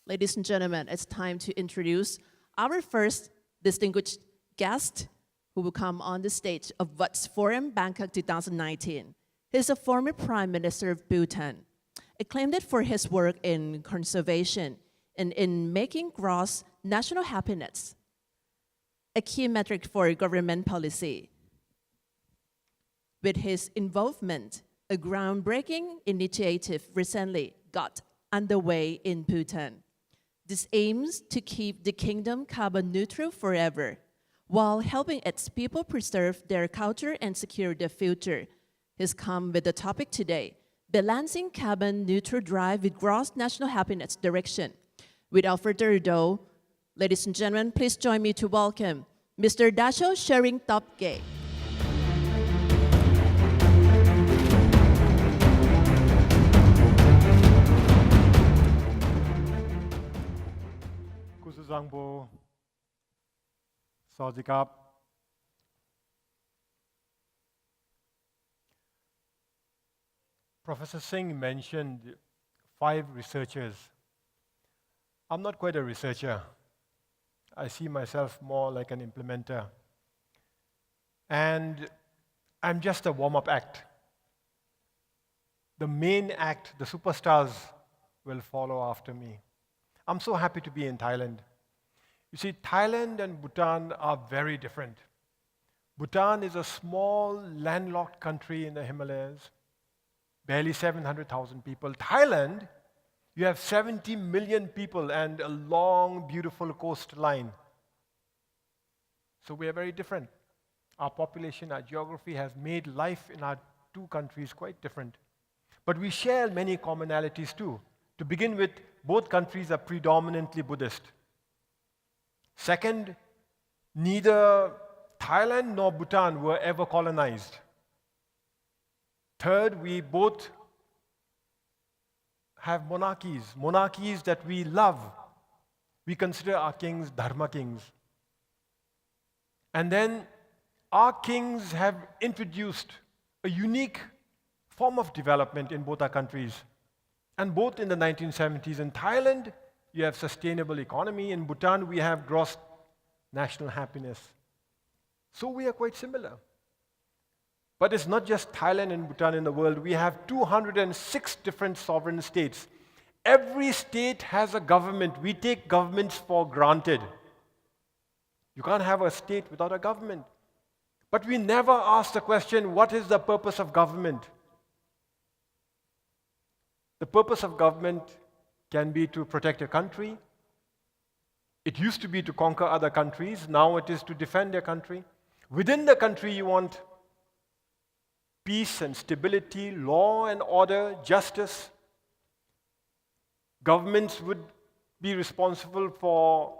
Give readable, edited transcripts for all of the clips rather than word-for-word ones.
Ladies and gentlemen, it's time to introduce our first distinguished guest who will come on the stage of WATS Forum Bangkok 2019. He's a former Prime Minister of Bhutan, acclaimed for his work in conservation and in making gross national happiness a key metric for government policy. With his involvement, a groundbreaking initiative recently got underway in Bhutan. This aims to keep the kingdom carbon neutral forever, while helping its people preserve their culture and secure their future. He's come with the topic today, balancing carbon neutral drive with gross national happiness direction. Without further ado, ladies and gentlemen, please join me to welcome Mr. Dasho Sharing Topgay. กุศลบูสวัสดีครับ Professor Singh mentioned 5 researchers. I'm not quite a researcher. I see myself more like an implementer. And I'm just a warm-up act. The main act, the superstars, will follow after me. I'm so happy to be in Thailand. You see, Thailand and Bhutan are very different. Bhutan is a small, landlocked country in the Himalayas, barely 700,000 people. Thailand, you have 70 million people and a long, beautiful coastline. So we are very different. Our population, our geography has made life in our 2 countries quite different. But we share many commonalities too. To begin with, both countries are predominantly Buddhist. Second, neither Thailand nor Bhutan were ever colonized. Third, we both have monarchies that we love. We consider our kings Dharma kings. And then our kings have introduced a unique form of development in both our countries. And both in the 1970s. In Thailand, you have sustainable economy. In Bhutan, we have gross national happiness. So we are quite similar. But it's not just Thailand and Bhutan in the world. We have 206 different sovereign states. Every state has a government. We take governments for granted. You can't have a state without a government. But we never ask the question, what is the purpose of government? The purpose of government can be to protect a country. It used to be to conquer other countries. Now it is to defend their country. Within the country, you want peace and stability, law and order, justice. Governments would be responsible for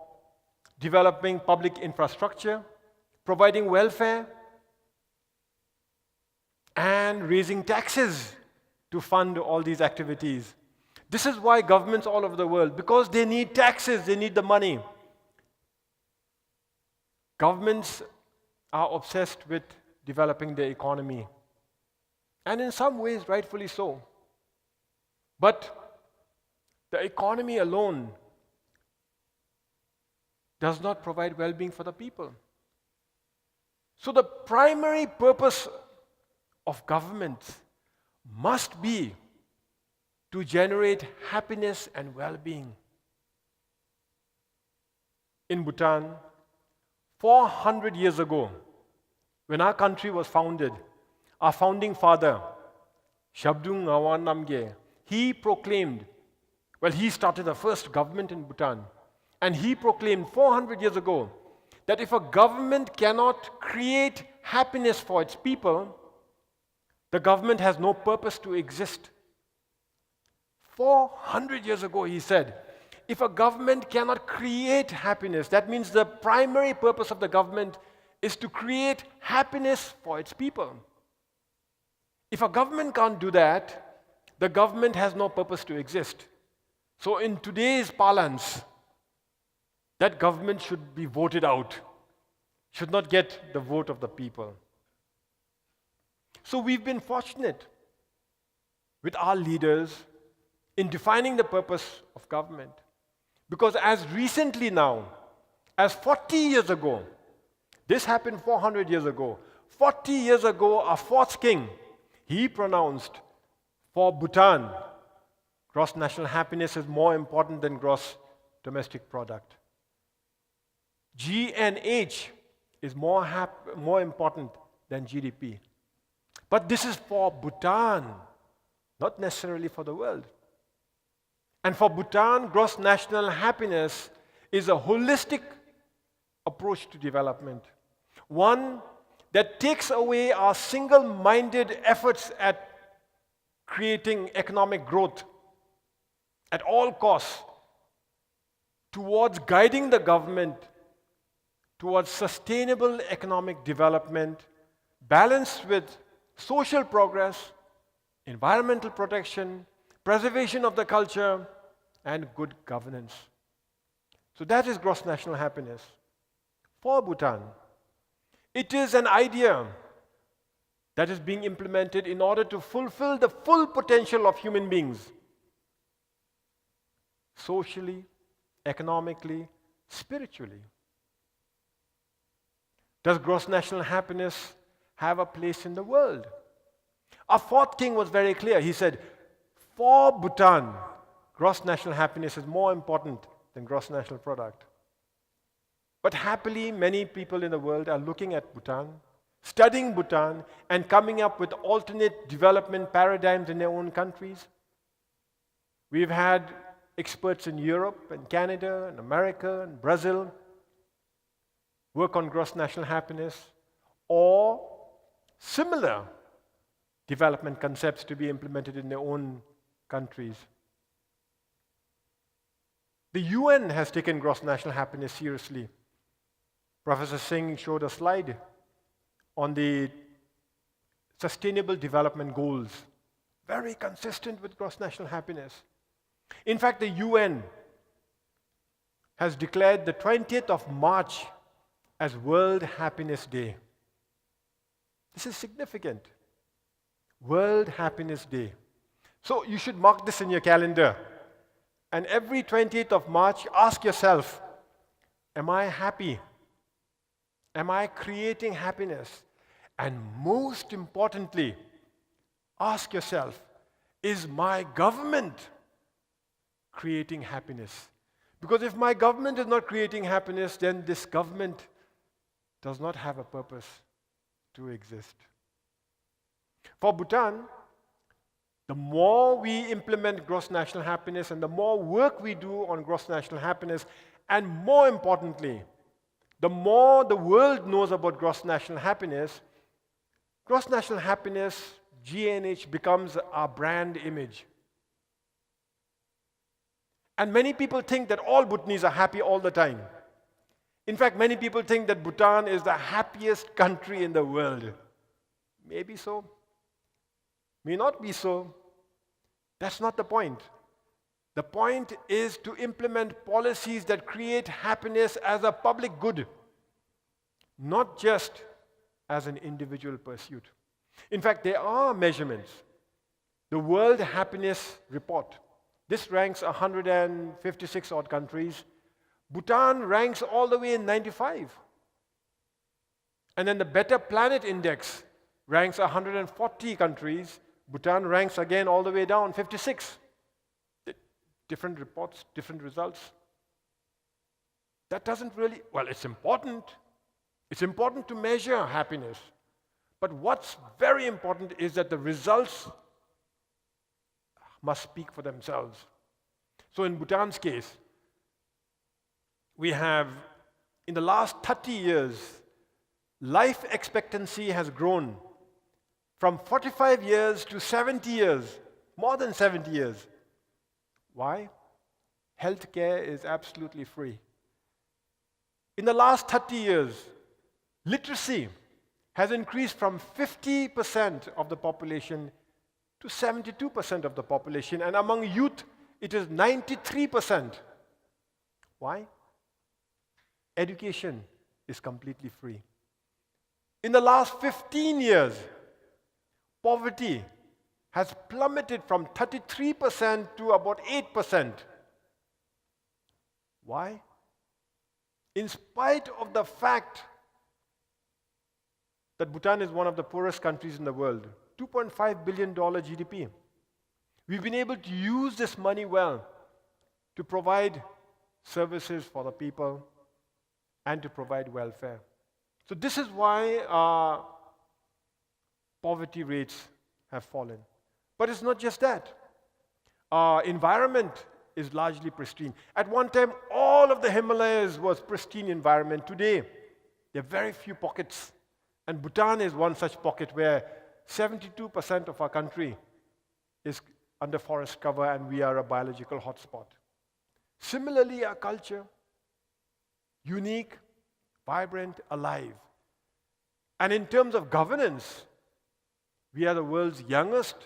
developing public infrastructure, providing welfare, and raising taxes to fund all these activities. This is why governments all over the world, because they need taxes, they need the money. Governments are obsessed with developing their economy. And in some ways, rightfully so. But the economy alone does not provide well-being for the people. So the primary purpose of governments must be to generate happiness and well-being. In Bhutan, 400 years ago, when our country was founded, our founding father, Shabdung Ngawan Namgyel, he proclaimed, he started the first government in Bhutan, and he proclaimed 400 years ago that if a government cannot create happiness for its people, the government has no purpose to exist. 400 years ago, he said, if a government cannot create happiness, that means the primary purpose of the government is to create happiness for its people. If a government can't do that, the government has no purpose to exist. So in today's parlance, that government should be voted out, should not get the vote of the people. So we've been fortunate with our leaders in defining the purpose of government. Because as recently now as 40 years ago, this happened 400 years ago. 40 years ago, our fourth king, he pronounced for Bhutan, gross national happiness is more important than gross domestic product. G&H is more important than GDP. But this is for Bhutan, not necessarily for the world. And for Bhutan, gross national happiness is a holistic approach to development. One that takes away our single-minded efforts at creating economic growth at all costs towards guiding the government towards sustainable economic development balanced with social progress, environmental protection, preservation of the culture, and good governance. So that is gross national happiness. For Bhutan, it is an idea that is being implemented in order to fulfill the full potential of human beings, socially, economically, spiritually. Does gross national happiness have a place in the world? Our fourth king was very clear. He said, for Bhutan, gross national happiness is more important than gross national product. But happily, many people in the world are looking at Bhutan, studying Bhutan, and coming up with alternate development paradigms in their own countries. We've had experts in Europe and Canada and America and Brazil work on gross national happiness or similar development concepts to be implemented in their own countries. The UN has taken gross national happiness seriously. Professor Singh showed a slide on the Sustainable Development Goals, very consistent with gross national happiness. In fact, the UN has declared the 20th of March as World Happiness Day. This is significant. World Happiness Day. So you should mark this in your calendar. And every 20th of March, ask yourself, am I happy? Am I creating happiness? And most importantly, ask yourself, is my government creating happiness? Because if my government is not creating happiness, then this government does not have a purpose to exist. For Bhutan, the more we implement gross national happiness and the more work we do on gross national happiness, and more importantly, the more the world knows about gross national happiness, G&H becomes our brand image. And many people think that all Bhutanese are happy all the time. In fact, many people think that Bhutan is the happiest country in the world. Maybe so. May not be so. That's not the point. The point is to implement policies that create happiness as a public good, not just as an individual pursuit. In fact, there are measurements. The World Happiness Report, this ranks 156 odd countries. Bhutan ranks all the way in 95. And then the Better Planet Index ranks 140 countries. Bhutan ranks again all the way down, 56. Different reports, different results. That doesn't really, well, it's important. It's important to measure happiness. But what's very important is that the results must speak for themselves. So in Bhutan's case, we have, in the last 30 years, life expectancy has grown from 45 years to 70 years, more than 70 years. Why? Healthcare is absolutely free. In the last 30 years, literacy has increased from 50% of the population to 72% of the population, and among youth, it is 93%. Why? Education is completely free. In the last 15 years, poverty has plummeted from 33% to about 8%. Why? In spite of the fact that Bhutan is one of the poorest countries in the world, $2.5 billion GDP, we've been able to use this money well to provide services for the people and to provide welfare. So this is why our poverty rates have fallen. But it's not just that. Our environment is largely pristine. At one time, all of the Himalayas was pristine environment. Today, there are very few pockets. And Bhutan is one such pocket where 72% of our country is under forest cover and we are a biological hotspot. Similarly, our culture, unique, vibrant, alive. And in terms of governance, we are the world's youngest,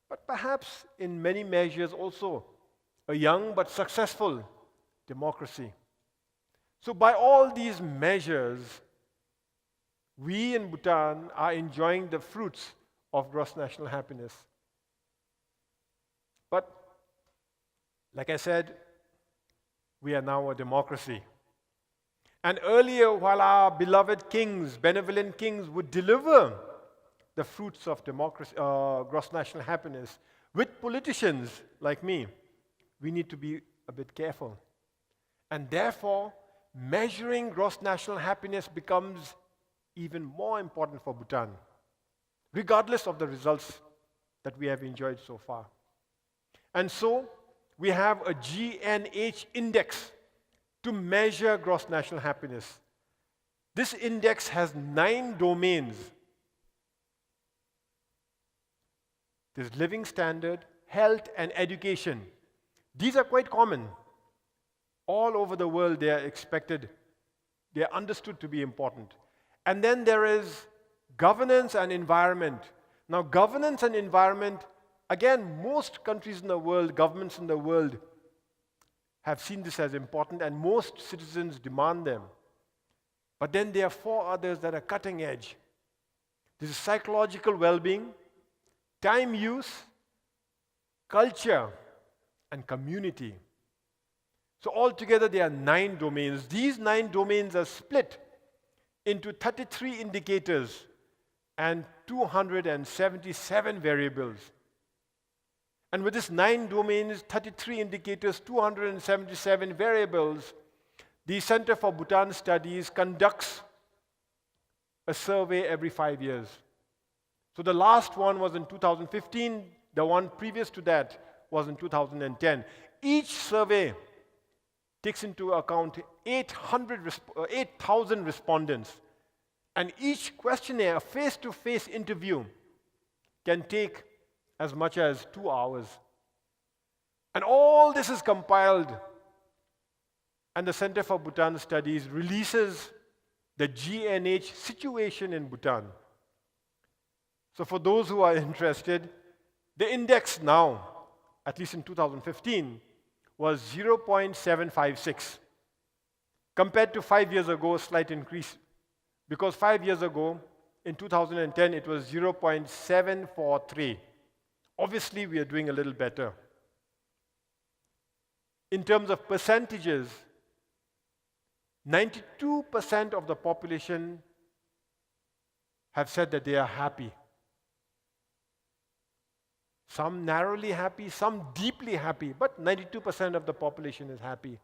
but perhaps in many measures also a young but successful democracy. So by all these measures, we in Bhutan are enjoying the fruits of gross national happiness. But, like I said, we are now a democracy. And earlier, while our beloved kings, benevolent kings, would deliver the fruits of democracy, gross national happiness, with politicians like me, we need to be a bit careful. And therefore, measuring gross national happiness becomes even more important for Bhutan, regardless of the results that we have enjoyed so far. And so, we have a GNH index to measure gross national happiness. This index has 9 domains. There's living standard, health, and education. These are quite common. All over the world, they are expected, they are understood to be important. And then there is governance and environment. Now, governance and environment, again, most countries in the world, governments in the world, have seen this as important, and most citizens demand them. But then there are 4 others that are cutting edge. This is psychological well-being, time use, culture, and community. So altogether there are 9 domains. These 9 domains are split into 33 indicators and 277 variables. And with this 9 domains, 33 indicators, 277 variables, the Center for Bhutan Studies conducts a survey every 5 years. So the last one was in 2015, the one previous to that was in 2010. Each survey takes into account 8,000 respondents. And each questionnaire, a face-to-face interview, can take as much as 2 hours. And all this is compiled, and the Center for Bhutan Studies releases the GNH situation in Bhutan. So for those who are interested, the index now, at least in 2015, was 0.756. Compared to 5 years ago, a slight increase. Because 5 years ago, in 2010, it was 0.743. Obviously, we are doing a little better. In terms of percentages, 92% of the population have said that they are happy. Some narrowly happy, some deeply happy, but 92% of the population is happy.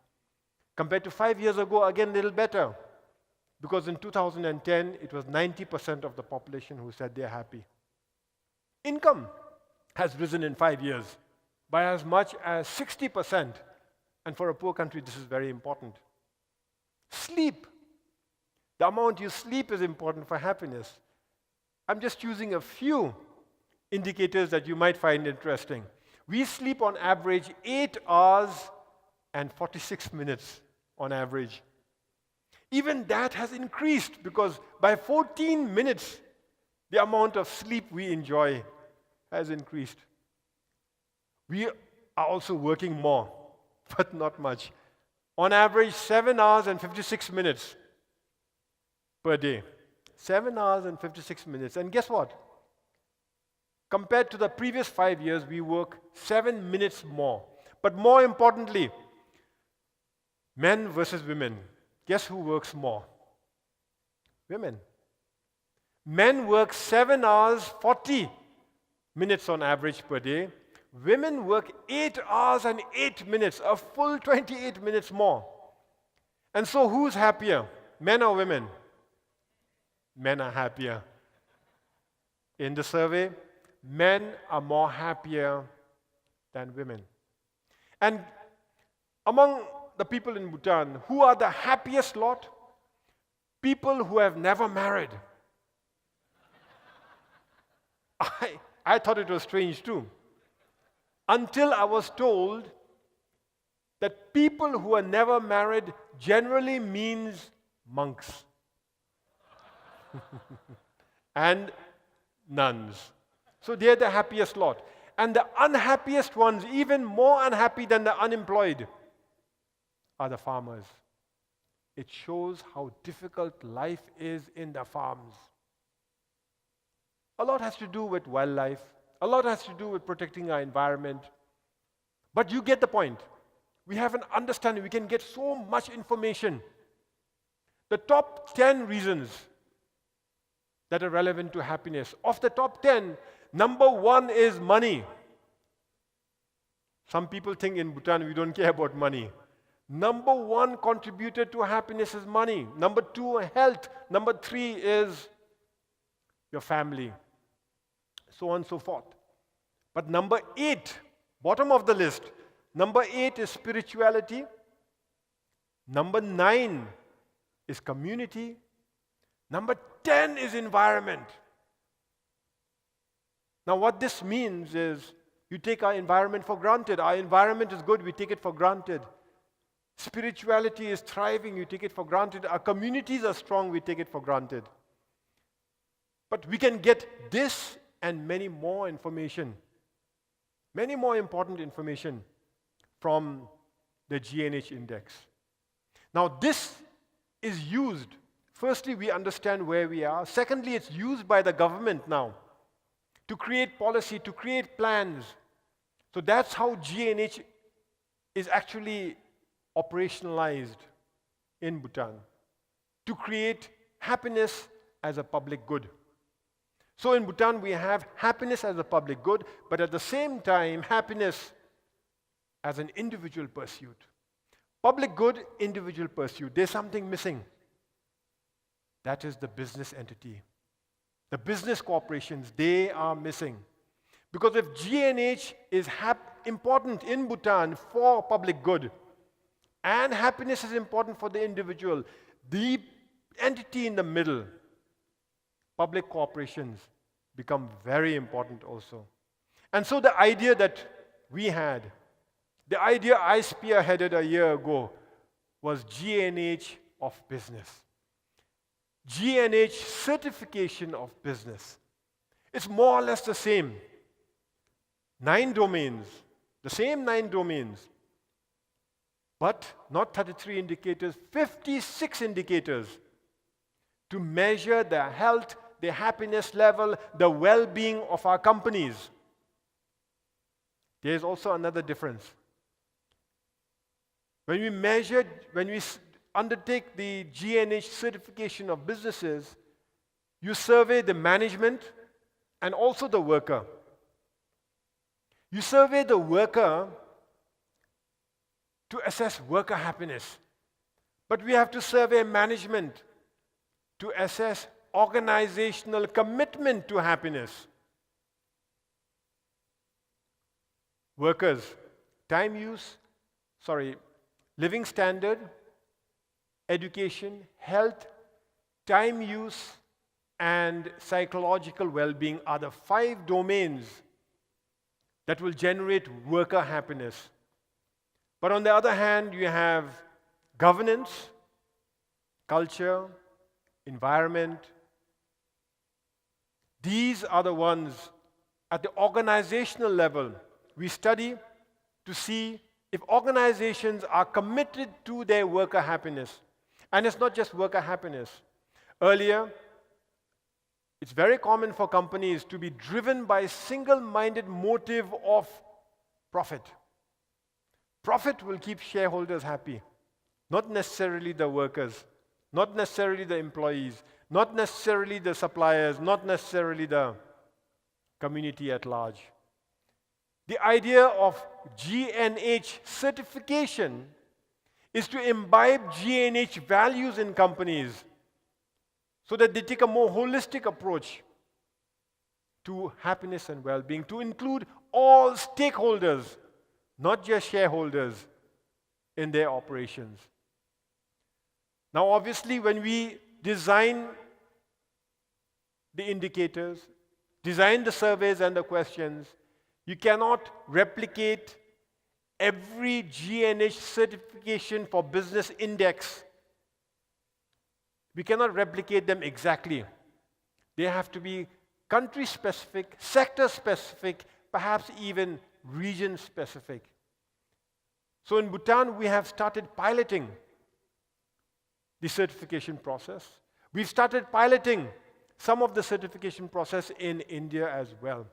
Compared to 5 years ago, again, a little better. Because in 2010, it was 90% of the population who said they're happy. Income has risen in 5 years by as much as 60%. And for a poor country, this is very important. Sleep. The amount you sleep is important for happiness. I'm just choosing a few indicators that you might find interesting. We sleep on average 8 hours and 46 minutes on average. Even that has increased because by 14 minutes, the amount of sleep we enjoy has increased. We are also working more, but not much. On average, 7 hours and 56 minutes per day. 7 hours and 56 minutes. And guess what? Compared to the previous 5 years, we work 7 minutes more. But more importantly, Men versus women. Guess who works more? Women. Men work 7 hours, 40 minutes on average per day. Women work 8 hours and 8 minutes, a full 28 minutes more. And so who's happier, men or women? Men are happier. In the survey, men are more happier than women. And among the people in Bhutan, who are the happiest lot? People who have never married. I thought it was strange too. Until I was told that people who are never married generally means monks and nuns. So they're the happiest lot. And the unhappiest ones, even more unhappy than the unemployed, are the farmers. It shows how difficult life is in the farms. A lot has to do with wildlife. A lot has to do with protecting our environment. But you get the point. We have an understanding. We can get so much information. The top 10 reasons that are relevant to happiness. Of the top 10, number 1 is money. Some people think in Bhutan we don't care about money. Number 1 contributor to happiness is money. Number 2, health. Number 3 is your family. So on and so forth. But number 8, bottom of the list, number 8 is spirituality. Number 9 is community. Number 10 is environment. Now what this means is you take our environment for granted. Our environment is good, we take it for granted. Spirituality is thriving, you take it for granted. Our communities are strong, we take it for granted. But we can get this and many more information, many more important information from the GNH index. Now this is used. Firstly, we understand where we are. Secondly, it's used by the government now to create policy, to create plans. So that's how GNH is actually operationalized in Bhutan, to create happiness as a public good. So in Bhutan, we have happiness as a public good, but at the same time, happiness as an individual pursuit. Public good, individual pursuit. There's something missing. That is the business entity. The business corporations, they are missing. Because if GNH is important in Bhutan for public good, and happiness is important for the individual, the entity in the middle, public corporations, become very important also. And so the idea that we had, the idea I spearheaded a year ago, was GNH of business. GNH certification of business. It's more or less the same. 9 domains, the same 9 domains, but not 33 indicators, 56 indicators to measure the health, the happiness level, the well-being of our companies. There is also another difference. When we undertake the GNH certification of businesses, you survey the management and also the worker. You survey the worker to assess worker happiness. But we have to survey management to assess organizational commitment to happiness. Workers, living standard, education, health, time use, and psychological well-being are the 5 domains that will generate worker happiness. But on the other hand, you have governance, culture, environment. These are the ones at the organizational level we study to see if organizations are committed to their worker happiness. And it's not just worker happiness. Earlier, it's very common for companies to be driven by a single-minded motive of profit. Profit will keep shareholders happy. not necessarily the workers, not necessarily the employees, not necessarily the suppliers, not necessarily the community at large. The idea of G&H certification is to imbibe G&H values in companies so that they take a more holistic approach to happiness and well-being, to include all stakeholders, not just shareholders, in their operations. Now, obviously, when we design the indicators, design the surveys and the questions, you cannot replicate every G&H certification for business index. We cannot replicate them exactly. They have to be country-specific, sector-specific, perhaps even region-specific. So in Bhutan, we have started piloting the certification process. We've started piloting some of the certification process in India as well.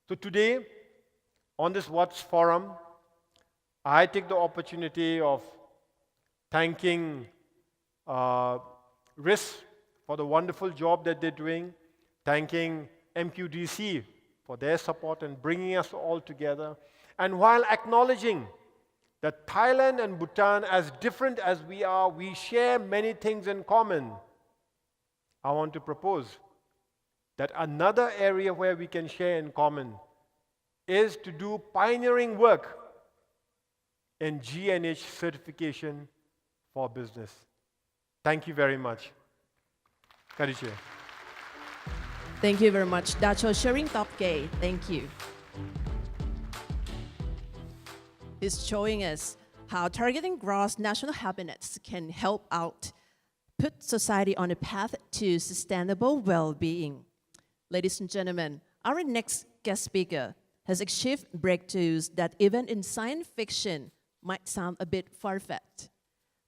So today, on this WATS Forum, I take the opportunity of thanking RIS for the wonderful job that they're doing, thanking MQDC for their support and bringing us all together, and while acknowledging that Thailand and Bhutan, as different as we are, we share many things in common, I want to propose that another area where we can share in common is to do pioneering work in G&H certification for business. Thank you very much. Kariche. Thank you very much, Dacho sharing Topgay. Thank you. He's showing us how targeting gross national happiness can help out put society on a path to sustainable well-being. Ladies and gentlemen, our next guest speaker has achieved breakthroughs that even in science fiction might sound a bit far-fetched.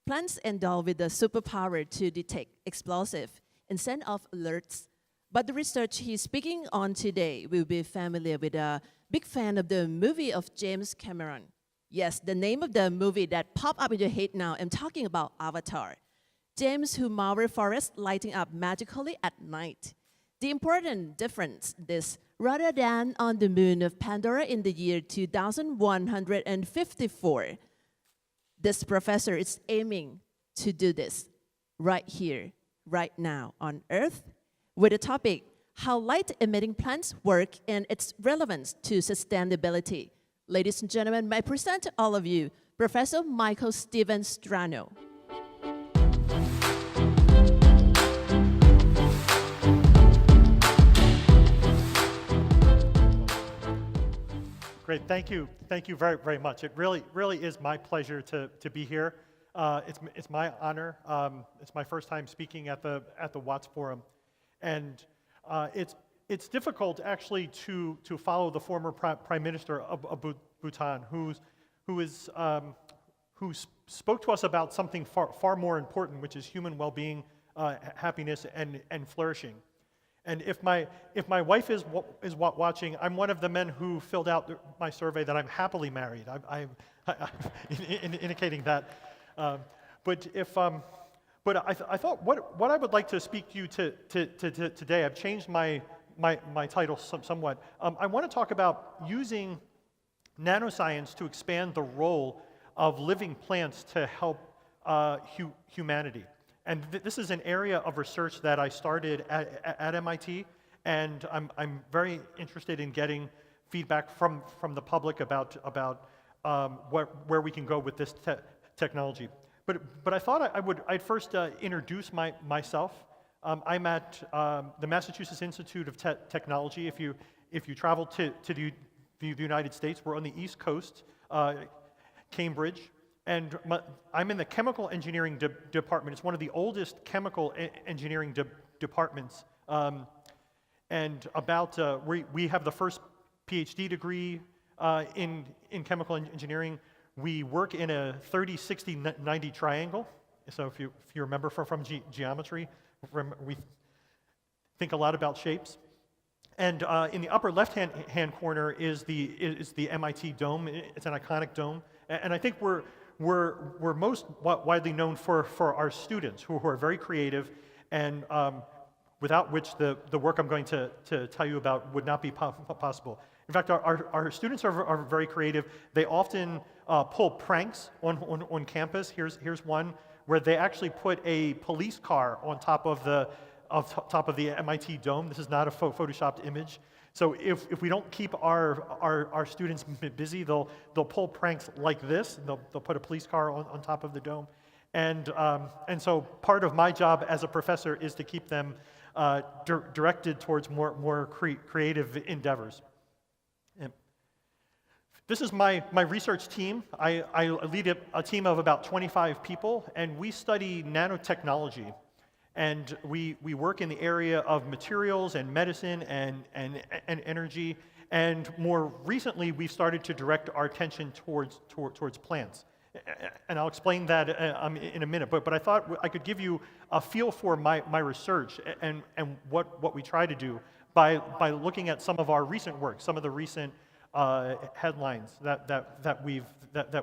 Plants endowed with the superpower to detect explosive and send off alerts. But the research he's speaking on today will be familiar with a big fan of the movie of James Cameron. Yes, the name of the movie that popped up in your head now, I'm talking about Avatar. James who marveled forests lighting up magically at night. The important difference is, rather than on the moon of Pandora in the year 2154, this professor is aiming to do this right here, right now on Earth, with the topic, how light-emitting plants work and its relevance to sustainability. Ladies and gentlemen, may I present to all of you Professor Michael Stephen Strano. Great, thank you very, very much. It really is my pleasure to be here. It's my honor. It's my first time speaking at the WATS Forum, and it's difficult actually to follow the former Prime Minister of Bhutan, who spoke to us about something far more important, which is human well-being, happiness, and flourishing. And if my wife is watching, I'm one of the men who filled out my survey that I'm happily married. I'm indicating that. But I thought what I would like to speak to you today. I've changed my title somewhat. I want to talk about using nanoscience to expand the role of living plants to help humanity. And this is an area of research that I started at MIT, and I'm very interested in getting feedback from the public about where we can go with this technology. But I thought I'd first introduce myself. I'm at the Massachusetts Institute of Technology. If you travel to the United States, we're on the East Coast, Cambridge. And I'm in the chemical engineering department. It's one of the oldest chemical engineering departments. And we have the first PhD degree in chemical engineering. We work in a 30-60-90 triangle. So if you remember from geometry, we think a lot about shapes. And in the upper left-hand corner is the MIT dome. It's an iconic dome. And I think we're we're most widely known for our students who are very creative and without which the work I'm going to tell you about would not be possible. In fact, our students are very creative. They often pull pranks on campus. Here's one where they actually put a police car on top of the MIT dome. This is not a photoshopped image. So if we don't keep our students busy, they'll pull pranks like this. They'll put a police car on top of the dome. And so part of my job as a professor is to keep them directed towards more creative endeavors. This is my research team. I lead a team of about 25 people, and we study nanotechnology. And we work in the area of materials and medicine and energy. And more recently, we've started to direct our attention towards plants. And I'll explain that in a minute. But I thought I could give you a feel for my research and what we try to do by looking at some of our recent work, some of the recent headlines that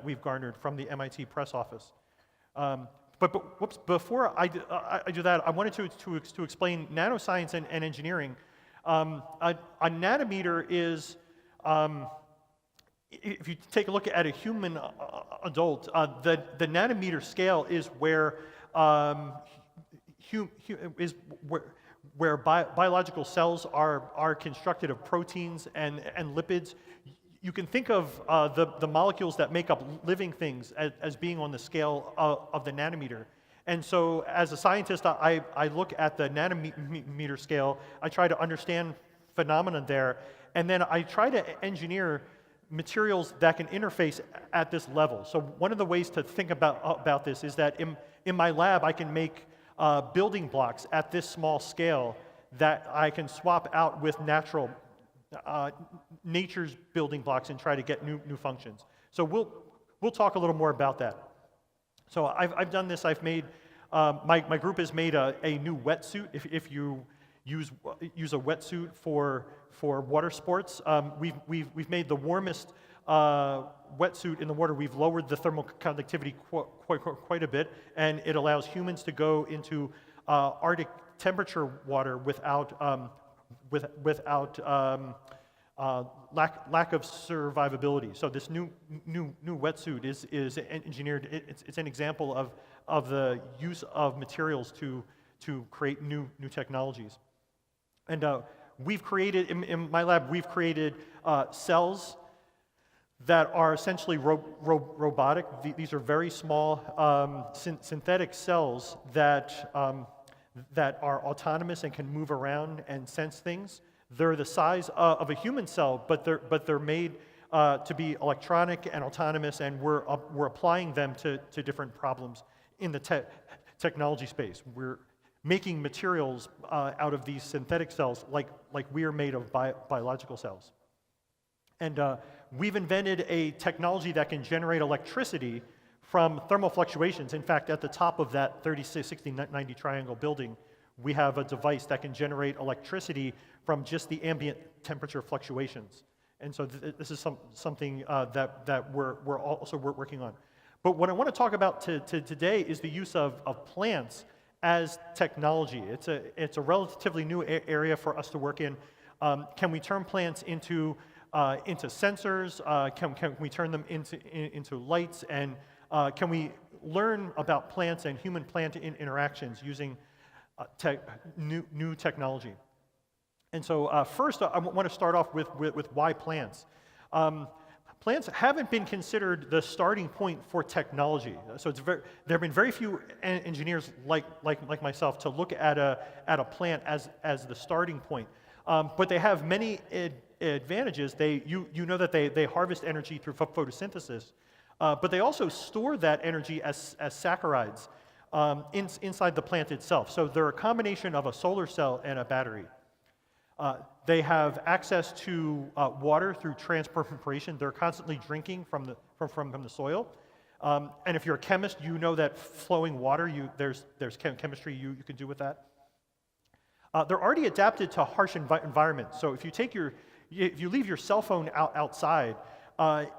we've garnered from the MIT press office. But whoops, before I do that, I wanted to explain nanoscience and engineering. A nanometer is, if you take a look at a human adult, the nanometer scale is where biological cells are constructed of proteins and lipids. You can think of the molecules that make up living things as being on the scale of the nanometer. And so as a scientist, I look at the nanometer scale, I try to understand phenomena there, and then I try to engineer materials that can interface at this level. So one of the ways to think about this is that in my lab, I can make building blocks at this small scale that I can swap out with nature's building blocks and try to get new functions. So we'll talk a little more about that. So I've done this. I've made my group has made a new wetsuit. If you use a wetsuit for water sports, we've made the warmest wetsuit in the water. We've lowered the thermal conductivity quite a bit, and it allows humans to go into Arctic temperature water without lack of survivability. So this new wetsuit is engineered. It's an example of the use of materials to create new technologies. And we've created in my lab, we've created cells that are essentially robotic. These are very small synthetic cells that are autonomous and can move around and sense things. They're the size of a human cell, but they're made to be electronic and autonomous, and we're applying them to different problems in the technology space. We're making materials out of these synthetic cells like we are made of biological cells. And we've invented a technology that can generate electricity from thermal fluctuations. In fact, at the top of that 30, 60, 90 triangle building, we have a device that can generate electricity from just the ambient temperature fluctuations. And so this is something that we're also working on. But what I want to talk about today is the use of plants as technology. It's a relatively new area for us to work in. Can we turn plants into sensors? Can we turn them into lights? And can we learn about plants and human-plant interactions using new technology? And so first, I want to start off with why plants. Plants haven't been considered the starting point for technology. So there have been very few engineers like myself to look at a plant as the starting point. But they have many advantages. You know that they harvest energy through photosynthesis, but they also store that energy as saccharides inside the plant itself. So they're a combination of a solar cell and a battery. They have access to water through transpiration. They're constantly drinking from the soil. And if you're a chemist, you know that flowing water, there's chemistry you can do with that. They're already adapted to harsh environments. So if you leave your cell phone outside,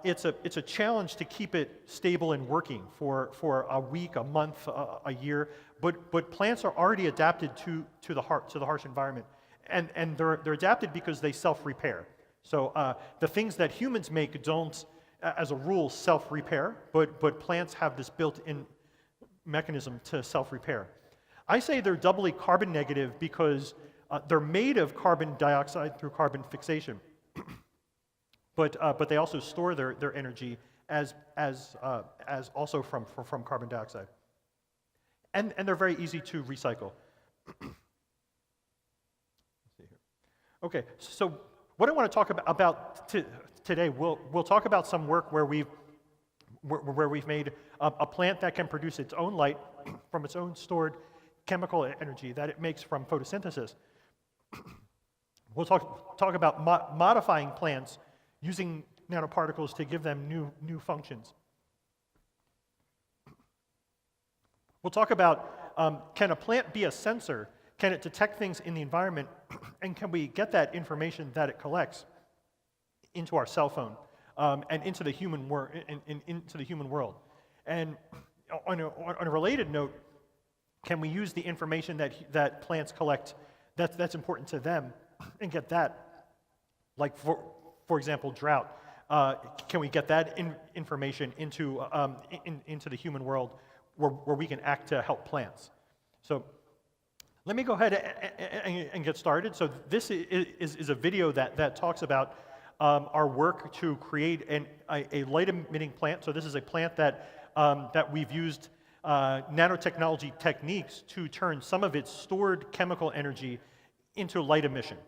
it's a challenge to keep it stable and working for a week, a month, a year. But plants are already adapted to the harsh environment, and they're adapted because they self-repair. So the things that humans make don't, as a rule, self-repair. But plants have this built-in mechanism to self-repair. I say they're doubly carbon negative because they're made of carbon dioxide through carbon fixation. But they also store their energy as also from carbon dioxide. And they're very easy to recycle. Let's see here. Okay, so what I want to talk about today, we'll talk about some work where we've made a plant that can produce its own light from its own stored chemical energy that it makes from photosynthesis. We'll talk about modifying plants using nanoparticles to give them new functions. We'll talk about, can a plant be a sensor? Can it detect things in the environment? And can we get that information that it collects into our cell phone and into the human world? And on a related note, can we use the information that plants collect that's important to them and get that, like for example, drought? Can we get that information into the human world where we can act to help plants? So let me go ahead and get started. So this is a video that talks about our work to create a light-emitting plant. So this is a plant that we've used nanotechnology techniques to turn some of its stored chemical energy into light emission.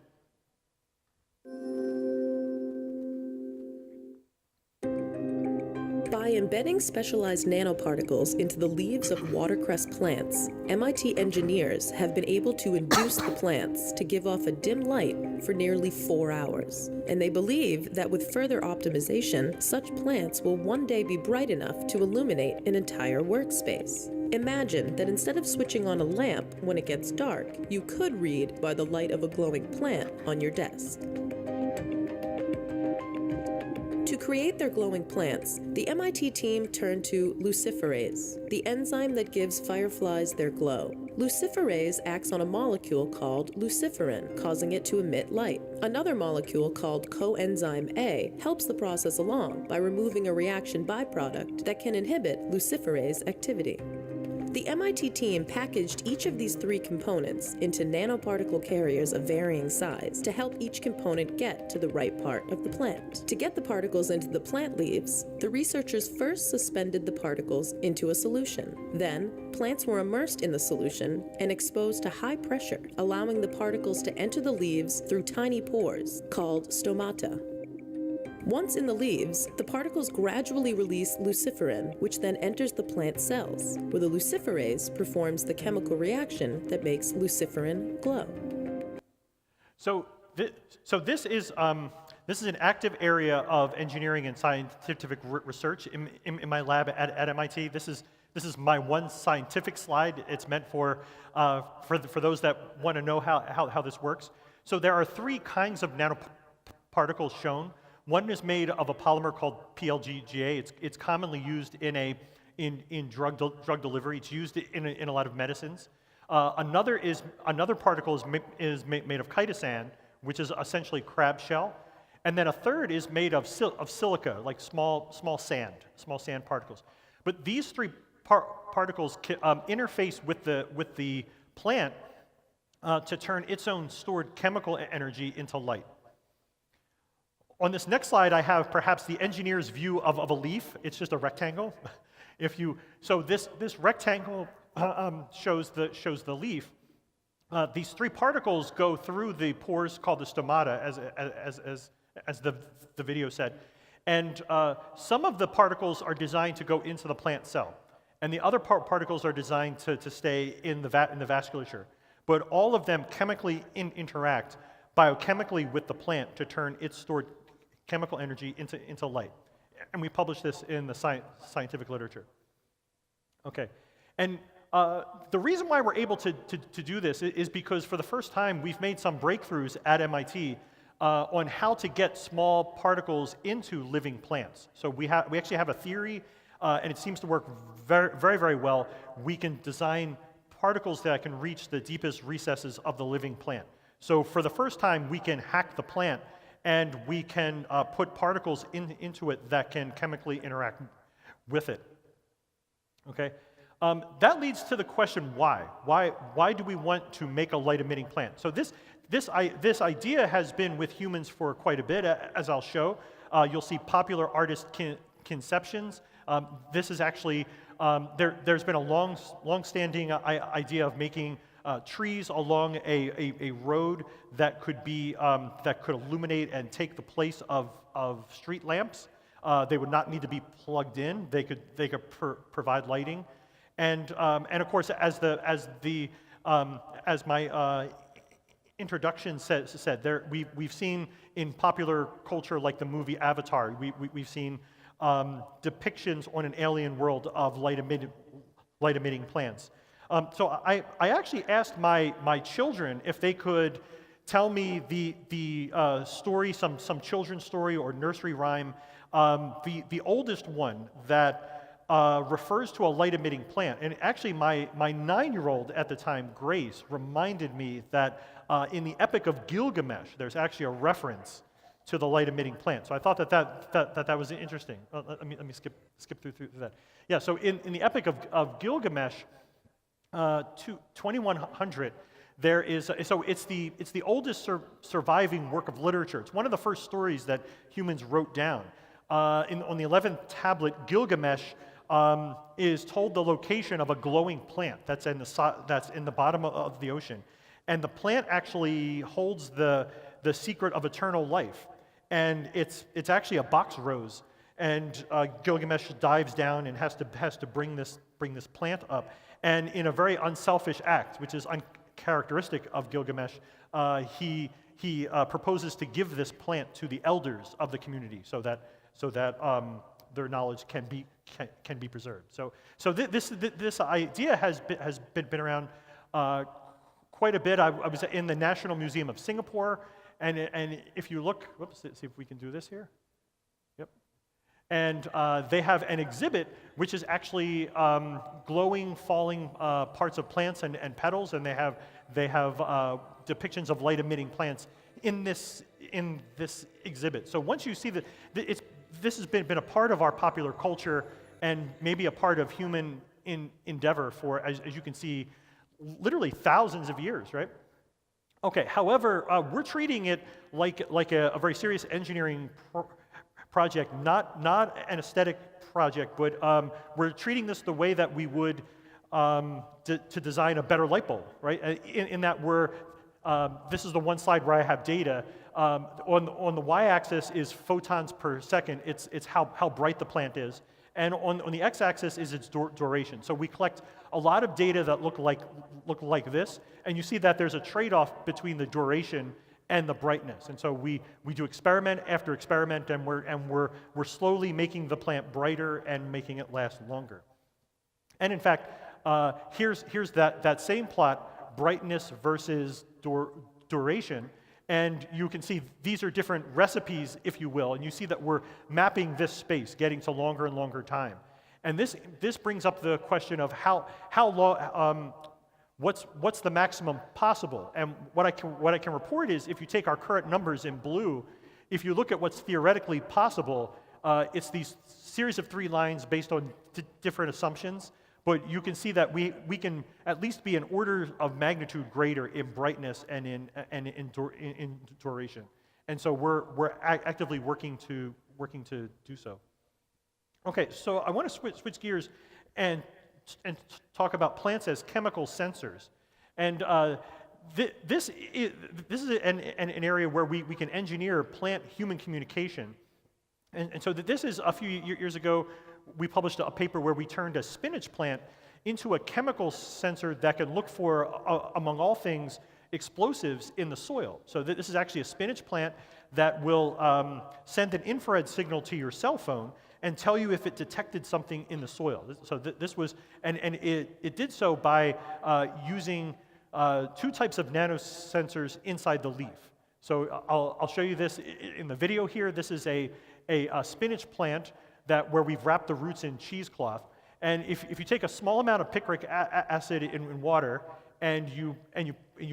By embedding specialized nanoparticles into the leaves of watercress plants, MIT engineers have been able to induce the plants to give off a dim light for nearly 4 hours. And they believe that with further optimization, such plants will one day be bright enough to illuminate an entire workspace. Imagine that instead of switching on a lamp when it gets dark, you could read by the light of a glowing plant on your desk. To create their glowing plants, the MIT team turned to luciferase, the enzyme that gives fireflies their glow. Luciferase acts on a molecule called luciferin, causing it to emit light. Another molecule called coenzyme A helps the process along by removing a reaction byproduct that can inhibit luciferase activity. The MIT team packaged each of these 3 components into nanoparticle carriers of varying size to help each component get to the right part of the plant. To get the particles into the plant leaves, the researchers first suspended the particles into a solution. Then, plants were immersed in the solution and exposed to high pressure, allowing the particles to enter the leaves through tiny pores called stomata. Once in the leaves, the particles gradually release luciferin, which then enters the plant cells, where the luciferase performs the chemical reaction that makes luciferin glow. So this is an active area of engineering and scientific research in my lab at MIT. This is my one scientific slide. It's meant for those that want to know how this works. So there are 3 kinds of nanoparticles shown. One is made of a polymer called PLGA. It's commonly used in drug delivery. It's used in a lot of medicines. Another particle is made of chitosan, which is essentially crab shell, and then a third is made of silica, like small sand particles. But these 3 particles interface with the plant to turn its own stored chemical energy into light. On this next slide, I have perhaps the engineer's view of a leaf. It's just a rectangle. So this rectangle shows the leaf. These 3 particles go through the pores called the stomata, as the video said. And some of the particles are designed to go into the plant cell, and the other particles are designed to stay in the vasculature. But all of them chemically interact biochemically with the plant to turn its stored chemical energy into light. And we publish this in the scientific literature. Okay, and the reason why we're able to do this is because for the first time we've made some breakthroughs at MIT on how to get small particles into living plants. So we actually have a theory, and it seems to work very, very, very well. We can design particles that can reach the deepest recesses of the living plant. So for the first time, we can hack the plant, and we can put particles into it that can chemically interact with it. Okay, that leads to the question why. Why do we want to make a light-emitting plant? So this idea has been with humans for quite a bit, as I'll show. You'll see popular artist conceptions. This is actually, there's been a long-standing idea of making trees along a road that could be, that could illuminate and take the place of street lamps. They would not need to be plugged in. They could provide lighting. And of course, as my introduction said, we've seen in popular culture, like the movie Avatar, we've seen depictions on an alien world of light-emitting plants. So I actually asked my children if they could tell me the story, some children's story or nursery rhyme, the oldest one that refers to a light-emitting plant. And actually, my 9-year-old at the time, Grace, reminded me that in the Epic of Gilgamesh, there's actually a reference to the light-emitting plant. So I thought that was interesting. Let me skip through that. Yeah. So in the Epic of Gilgamesh, 2100, there is so it's the oldest surviving work of literature. It's one of the first stories that humans wrote down. On the 11th tablet, Gilgamesh is told the location of a glowing plant that's in the bottom of the ocean, and the plant actually holds the secret of eternal life, and it's actually a box rose, and Gilgamesh dives down and has to bring this plant up, and in a very unselfish act, which is uncharacteristic of Gilgamesh, he proposes to give this plant to the elders of the community so that their knowledge can be preserved. So this idea has been around quite a bit. I was in the National Museum of Singapore, and if you look, whoops, let's see if we can do this here. Yep. And they have an exhibit which is actually glowing, falling parts of plants and petals, and they have depictions of light-emitting plants in this exhibit. So once you see that, this has been a part of our popular culture and maybe a part of human endeavor for, as you can see, literally thousands of years, right? Okay, however, we're treating it like a very serious engineering project, not an aesthetic project, but we're treating this the way that we would to design a better light bulb, right? In that this is the one slide where I have data. On the y-axis is photons per second. It's how bright the plant is, and on the x-axis is its duration. So we collect a lot of data that look like this, and you see that there's a trade-off between the duration and the brightness. And so we do experiment after experiment, and we're slowly making the plant brighter and making it last longer. And in fact, here's that same plot, brightness versus duration. And you can see these are different recipes, if you will, and you see that we're mapping this space, getting to longer and longer time. And this brings up the question of how long, what's the maximum possible? And what I can report is, if you take our current numbers in blue, if you look at what's theoretically possible, it's these series of 3 lines based on different assumptions. But you can see that we can at least be an order of magnitude greater in brightness and in duration, and so we're actively working to do so. Okay, so I want to switch gears and talk about plants as chemical sensors, and this is an area where we can engineer plant-human communication, and so this is a few years ago. We published a paper where we turned a spinach plant into a chemical sensor that can look for, among all things, explosives in the soil. So this is actually a spinach plant that will send an infrared signal to your cell phone and tell you if it detected something in the soil. So this was, and it did so by using 2 types of nanosensors inside the leaf. So I'll show you this in the video here. This is a spinach plant where we've wrapped the roots in cheesecloth. And if you take a small amount of picric acid in water and you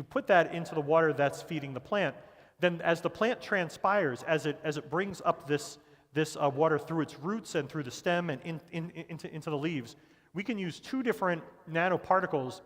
put that into the water that's feeding the plant, then as the plant transpires, as it brings up this water through its roots and through the stem and into the leaves, we can use two different nanoparticles.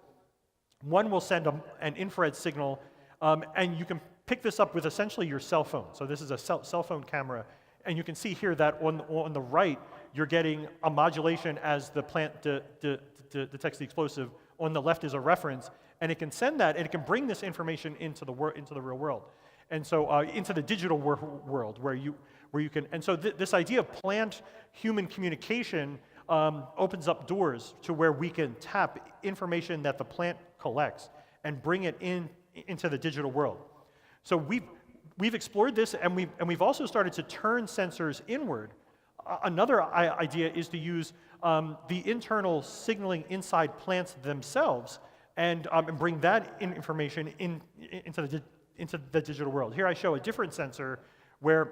One will send an infrared signal, and you can pick this up with essentially your cell phone. So this is a cell phone camera, and you can see here that on the right, you're getting a modulation as the plant detects the explosive. On the left is a reference, and it can send that, and it can bring this information into the real world, and so into the digital world where you can. And so this idea of plant-human communication opens up doors to where we can tap information that the plant collects and bring it into the digital world. So we've explored this, and we've also started to turn sensors inward. Another idea is to use the internal signaling inside plants themselves and bring that information into the digital world. Here I show a different sensor where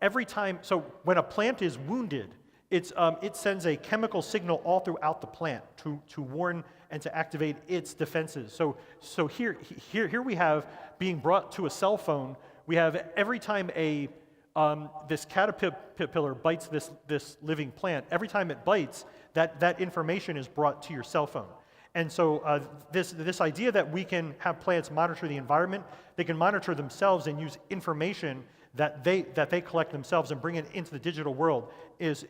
every time, so when a plant is wounded, it sends a chemical signal all throughout the plant to warn and to activate its defenses. So here we have being brought to a cell phone. We have every time this caterpillar bites this living plant, every time it bites, that information is brought to your cell phone. And so this idea that we can have plants monitor the environment, they can monitor themselves and use information that they collect themselves and bring it into the digital world is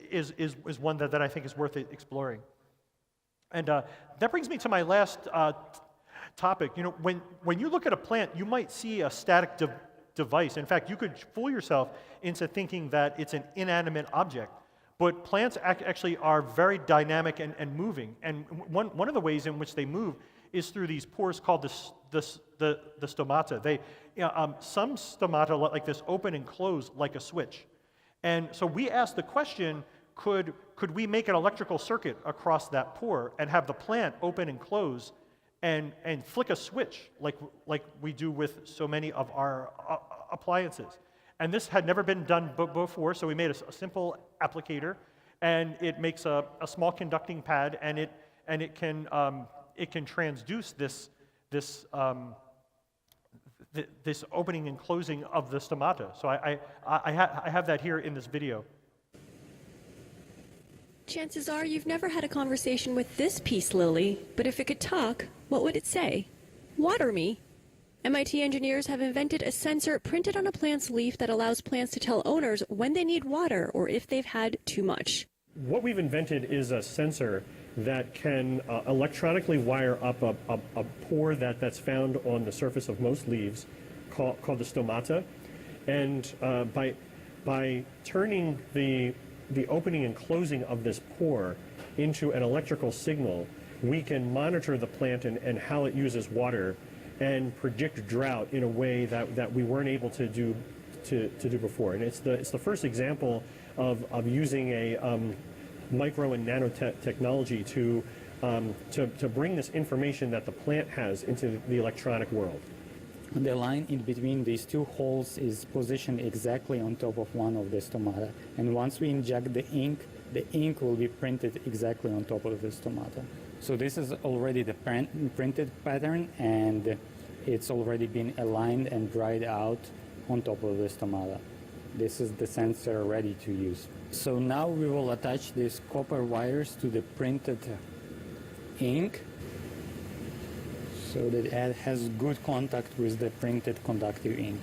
one that I think is worth exploring. And that brings me to my last topic. You know, when you look at a plant, you might see a static device. In fact, you could fool yourself into thinking that it's an inanimate object. But plants actually are very dynamic and moving. And one of the ways in which they move is through these pores called the stomata. Some stomata like this open and close like a switch. And so we asked the question, could we make an electrical circuit across that pore and have the plant open and close and flick a switch like we do with so many of our appliances? And this had never been done before, so we made a simple applicator, and it makes a small conducting pad, and it can transduce this opening and closing of the stomata. So I have that here in this video. Chances are you've never had a conversation with this peace lily, but if it could talk, what would it say? Water me. MIT engineers have invented a sensor printed on a plant's leaf that allows plants to tell owners when they need water or if they've had too much. What we've invented is a sensor that can electronically wire up a pore that's found on the surface of most leaves called the stomata. And by turning the opening and closing of this pore into an electrical signal, we can monitor the plant and how it uses water and predict drought in a way that we weren't able to do before. And it's the first example of using a micro and nanotechnology to bring this information that the plant has into the electronic world. The line in between these two holes is positioned exactly on top of one of the stomata. And once we inject the ink will be printed exactly on top of the stomata. So this is already the printed pattern, and it's already been aligned and dried out on top of the stomata. This is the sensor ready to use. So now we will attach these copper wires to the printed ink so that it has good contact with the printed conductive ink.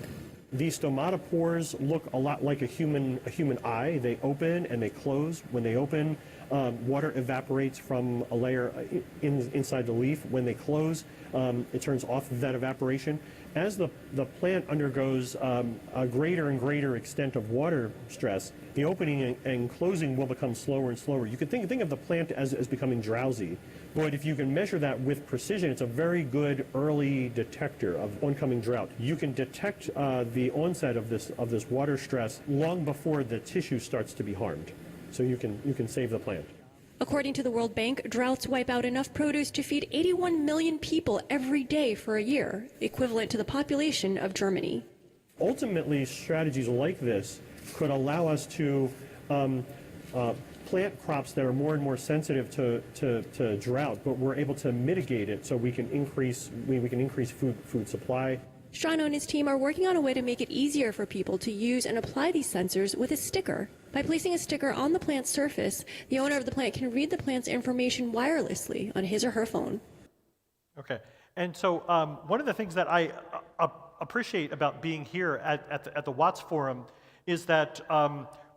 These stomata pores look a lot like a human eye. They open and they close. When they open, water evaporates from a layer inside the leaf. When they close, it turns off that evaporation. As the plant undergoes a greater and greater extent of water stress, the opening and closing will become slower and slower. You could think of the plant as becoming drowsy. But if you can measure that with precision, it's a very good early detector of oncoming drought. You can detect the onset of this water stress long before the tissue starts to be harmed. So you can save the plant. According to the World Bank, droughts wipe out enough produce to feed 81 million people every day for a year, equivalent to the population of Germany. Ultimately, strategies like this could allow us to plant crops that are more and more sensitive to drought, but we're able to mitigate it so we can increase food supply. Stomata and his team are working on a way to make it easier for people to use and apply these sensors with a sticker. By placing a sticker on the plant's surface, the owner of the plant can read the plant's information wirelessly on his or her phone. Okay, and so one of the things that I appreciate about being here at the WATS Forum is that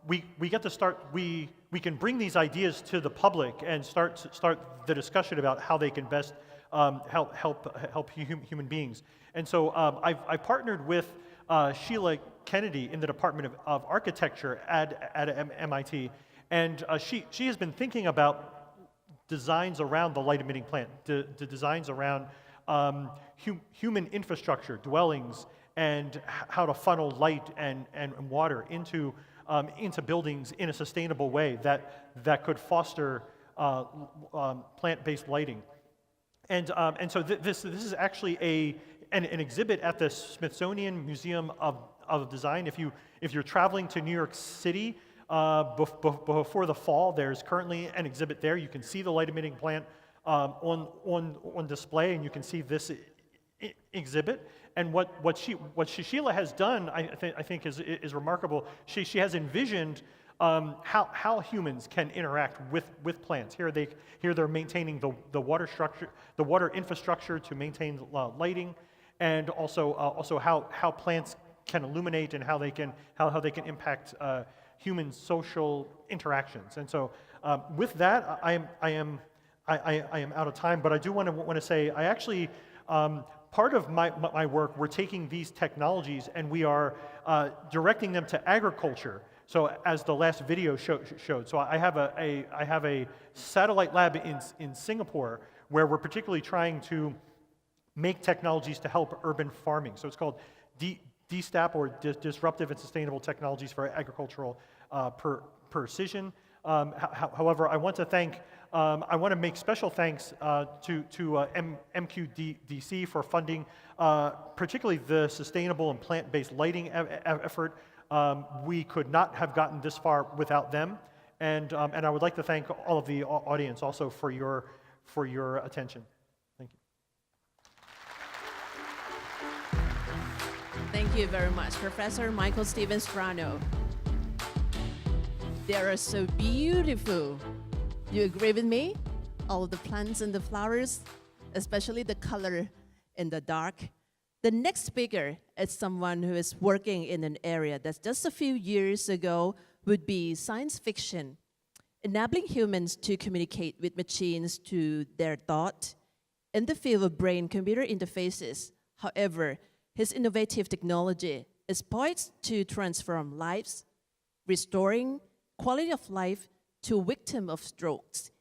we get to start, we can bring these ideas to the public and start the discussion about how they can best help human beings. And so I've partnered with Sheila Kennedy in the Department of Architecture at MIT, and she has been thinking about designs around the light-emitting plant, the designs around human infrastructure, dwellings, and how to funnel light and water into buildings in a sustainable way that could foster plant-based lighting. And so this is actually an exhibit at the Smithsonian Museum of Design. If you're traveling to New York City before the fall, there's currently an exhibit there. You can see the light-emitting plant on display, and you can see this exhibit. And what Sheila has done, I think is remarkable. She has envisioned how humans can interact with plants. Here they're maintaining the water infrastructure to maintain lighting, and also how plants can illuminate and how they can impact human social interactions. And so with that, I am out of time, but I do want to say I actually. Part of my work, we're taking these technologies and we are directing them to agriculture. So as the last video showed, so I have a satellite lab in Singapore where we're particularly trying to make technologies to help urban farming. So it's called DSTAP, or Disruptive and Sustainable Technologies for Agricultural Precision. However, I want to make special thanks to MQDC for funding, particularly the sustainable and plant-based lighting effort. We could not have gotten this far without them, and I would like to thank all of the audience also for your attention. Thank you. Thank you very much, Professor Michael Steven Stomata. They are so beautiful. You agree with me? All the plants and the flowers, especially the color in the dark. The next speaker is someone who is working in an area that just a few years ago would be science fiction, enabling humans to communicate with machines to their thought in the field of brain-computer interfaces. However, his innovative technology is poised to transform lives, restoring quality of life to victims of strokes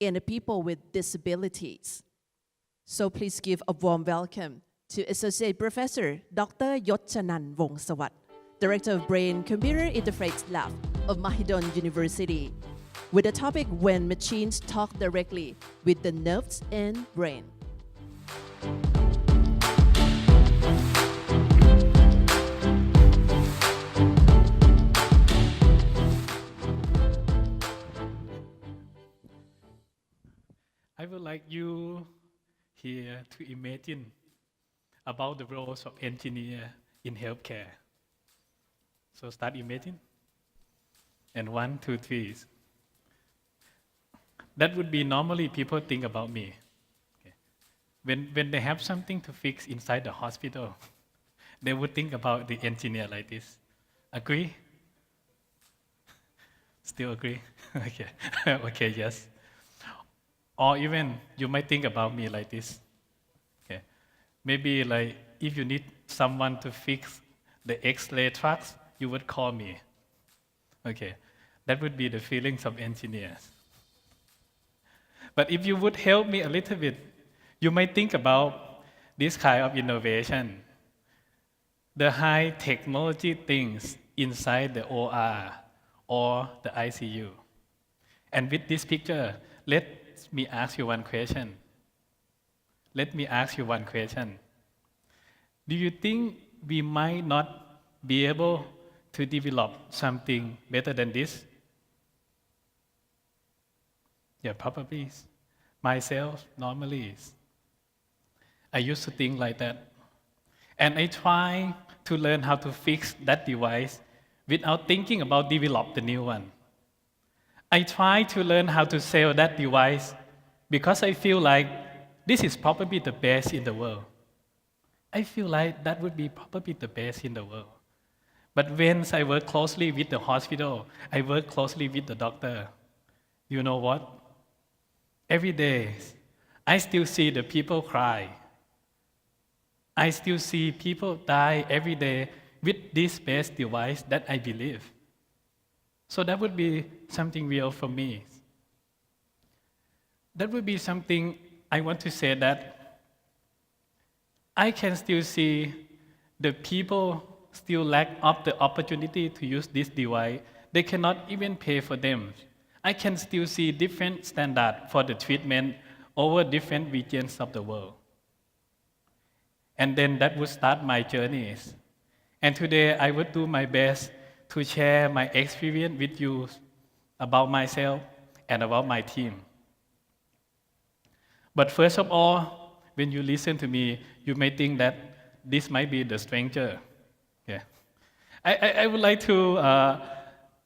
and people with disabilities. So please give a warm welcome to Associate Professor Dr. ยศชนันท์ วงศ์สวัสดิ์ Director of Brain-Computer Interface Lab of Mahidol University, with the topic When Machines Talk Directly with the Nerves and Brain. I would like you here to imagine about the roles of engineer in healthcare. So start imagine. And 1, 2, 3. That would be normally people think about me. Okay. When they have something to fix inside the hospital, they would think about the engineer like this. Agree? Still agree? Okay. Okay, yes. Or even you might think about me like this. Okay. Maybe like if you need someone to fix the X-ray trucks, you would call me. Okay. That would be the feelings of engineers. But if you would help me a little bit, you might think about this kind of innovation. The high technology things inside the OR or the ICU. And with this picture, let me ask you one question. Let me ask you one question. Do you think we might not be able to develop something better than this? Yeah, probably. Myself, normally is. I used to think like that. And I try to learn how to fix that device without thinking about develop the new one. I try to learn how to sell that device because I feel like this is probably the best in the world. I feel like that would be probably the best in the world. But when I work closely with the hospital, I work closely with the doctor. You know what? Every day, I still see the people cry. I still see people die every day with this best device that I believe. So that would be something real for me. That would be something I want to say that I can still see the people still lack of the opportunity to use this device. They cannot even pay for them. I can still see different standards for the treatment over different regions of the world. And then that would start my journeys. And today I would do my best to share my experience with you about myself and about my team. But first of all, when you listen to me, you may think that this might be the stranger. Yeah. I would like to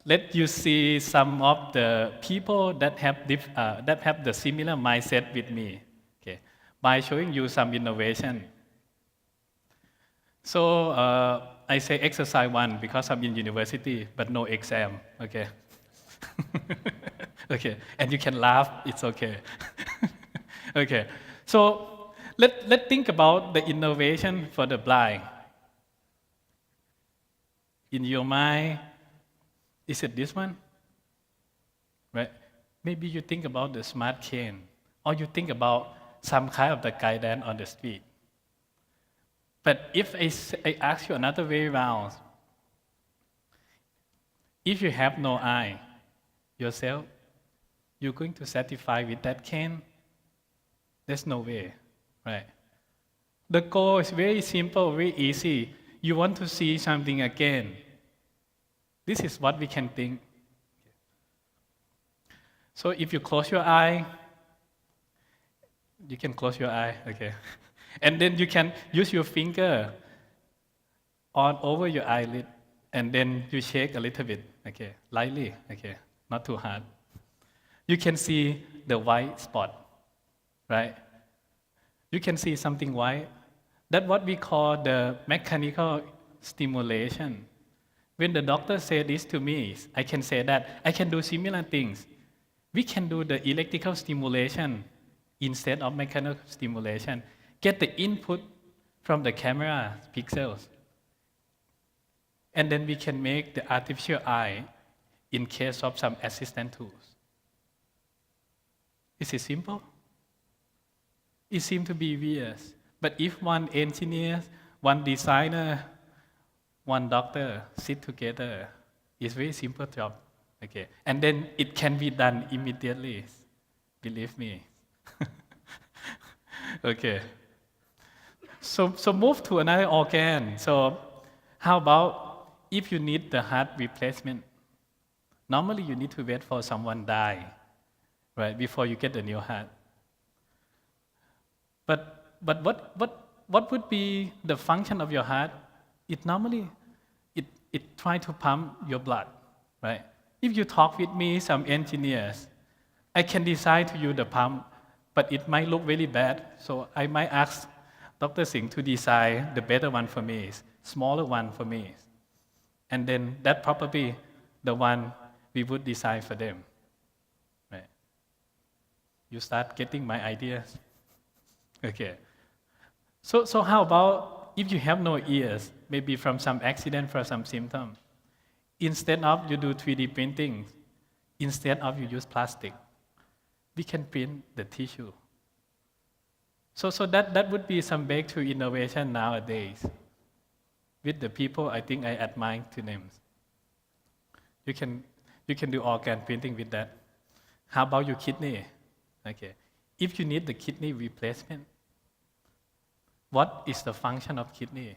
let you see some of the people that have the similar mindset with me, okay, by showing you some innovation. So I say exercise 1 because I'm in university, but no exam, okay? Okay, and you can laugh, it's okay. Okay, so let's think about the innovation for the blind. In your mind, is it this one? Right? Maybe you think about the smart cane, or you think about some kind of the guidance on the street. But if I ask you another way around, if you have no eye yourself, you're going to satisfy with that cane? There's no way, right? The goal is very simple, very easy. You want to see something again. This is what we can think. So if you close your eye, you can close your eye, okay? And then you can use your finger on over your eyelid, and then you shake a little bit, okay, lightly, okay, not too hard. You can see the white spot, right? You can see something white. That's what we call the mechanical stimulation. When the doctor said this to me, I can say that I can do similar things. We can do the electrical stimulation instead of mechanical stimulation. Get the input from the camera pixels. And then we can make the artificial eye in case of some assistant tools. Is it simple? It seems to be weird. But if one engineer, one designer, one doctor sit together, it's a very simple job. Okay. And then it can be done immediately. Believe me. Okay. So move to another organ. So how about if you need the heart replacement? Normally you need to wait for someone die, right, before you get the new heart. But what would be the function of your heart? It normally try to pump your blood, right? If you talk with me, some engineers, I can design to you the pump, but it might look very bad. So I might ask Dr. Singh to design the better one for me, smaller one for me. And then that probably the one we would design for them. Right? You start getting my ideas? Okay. So how about if you have no ears, maybe from some accident, for some symptom, instead of you do 3D printing, instead of you use plastic, we can print the tissue. So that would be some breakthrough innovation nowadays. With the people I think I admire to names. You can do organ printing with that. How about your kidney? Okay. If you need the kidney replacement, what is the function of kidney?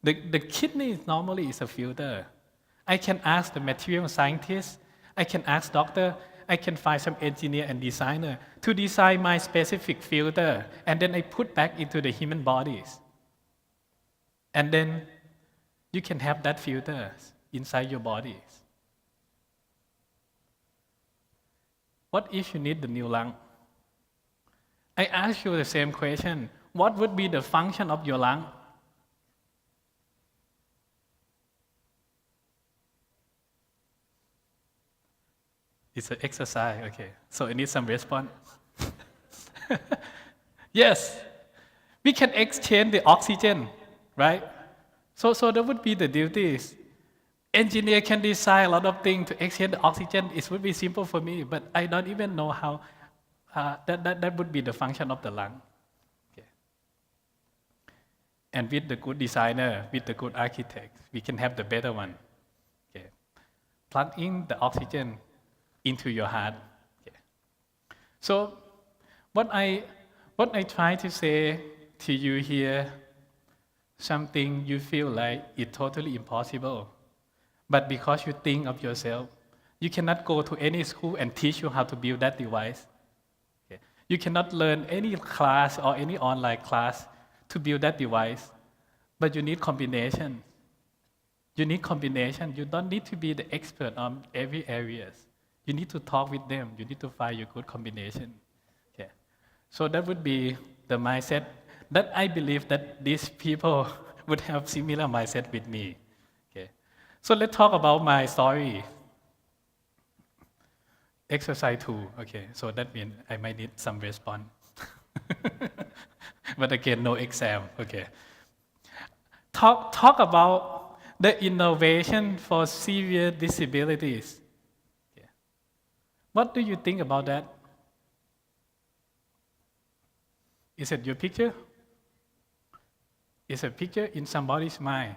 The kidney normally is a filter. I can ask the material scientist, I can ask doctor, I can find some engineer and designer to design my specific filter, and then I put back into the human bodies. And then you can have that filter inside your bodies. What if you need the new lung? I ask you the same question. What would be the function of your lung? It's an exercise, okay. So I need some response. Yes, we can exchange the oxygen, right? So that would be the duties. Engineer can design a lot of things to exchange the oxygen. It would be simple for me, but I don't even know how that would be the function of the lung. Okay. And with the good designer, with the good architect, we can have the better one. Okay. Plug in the oxygen into your heart. Okay. So what I try to say to you here, something you feel like it's totally impossible, but because you think of yourself, you cannot go to any school and teach you how to build that device. Okay. You cannot learn any class or any online class to build that device, but you need combination. You need combination. You don't need to be the expert on every areas. You need to talk with them. You need to find your good combination. Okay. So that would be the mindset that I believe that these people would have similar mindset with me. Okay. So let's talk about my story. Exercise 2. Okay. So that means I might need some response. But again, no exam. Okay. Talk about the innovation for severe disabilities. What do you think about that? Is it your picture? Is a picture in somebody's mind?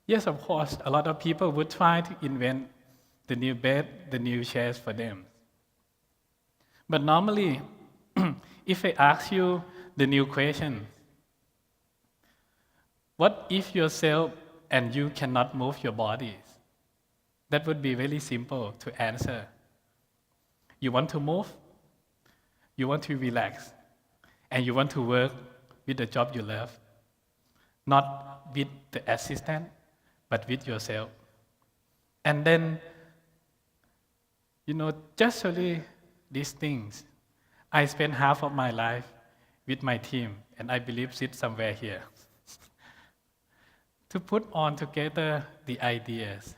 Yes, of course, a lot of people would try to invent the new bed, the new chairs for them. But normally, if I ask you the new question, what if yourself and you cannot move your bodies? That would be very simple to answer. You want to move, you want to relax, and you want to work with the job you love, not with the assistant, but with yourself. And then, just only these things. I spent half of my life with my team, and I believe sit somewhere here, to put on together the ideas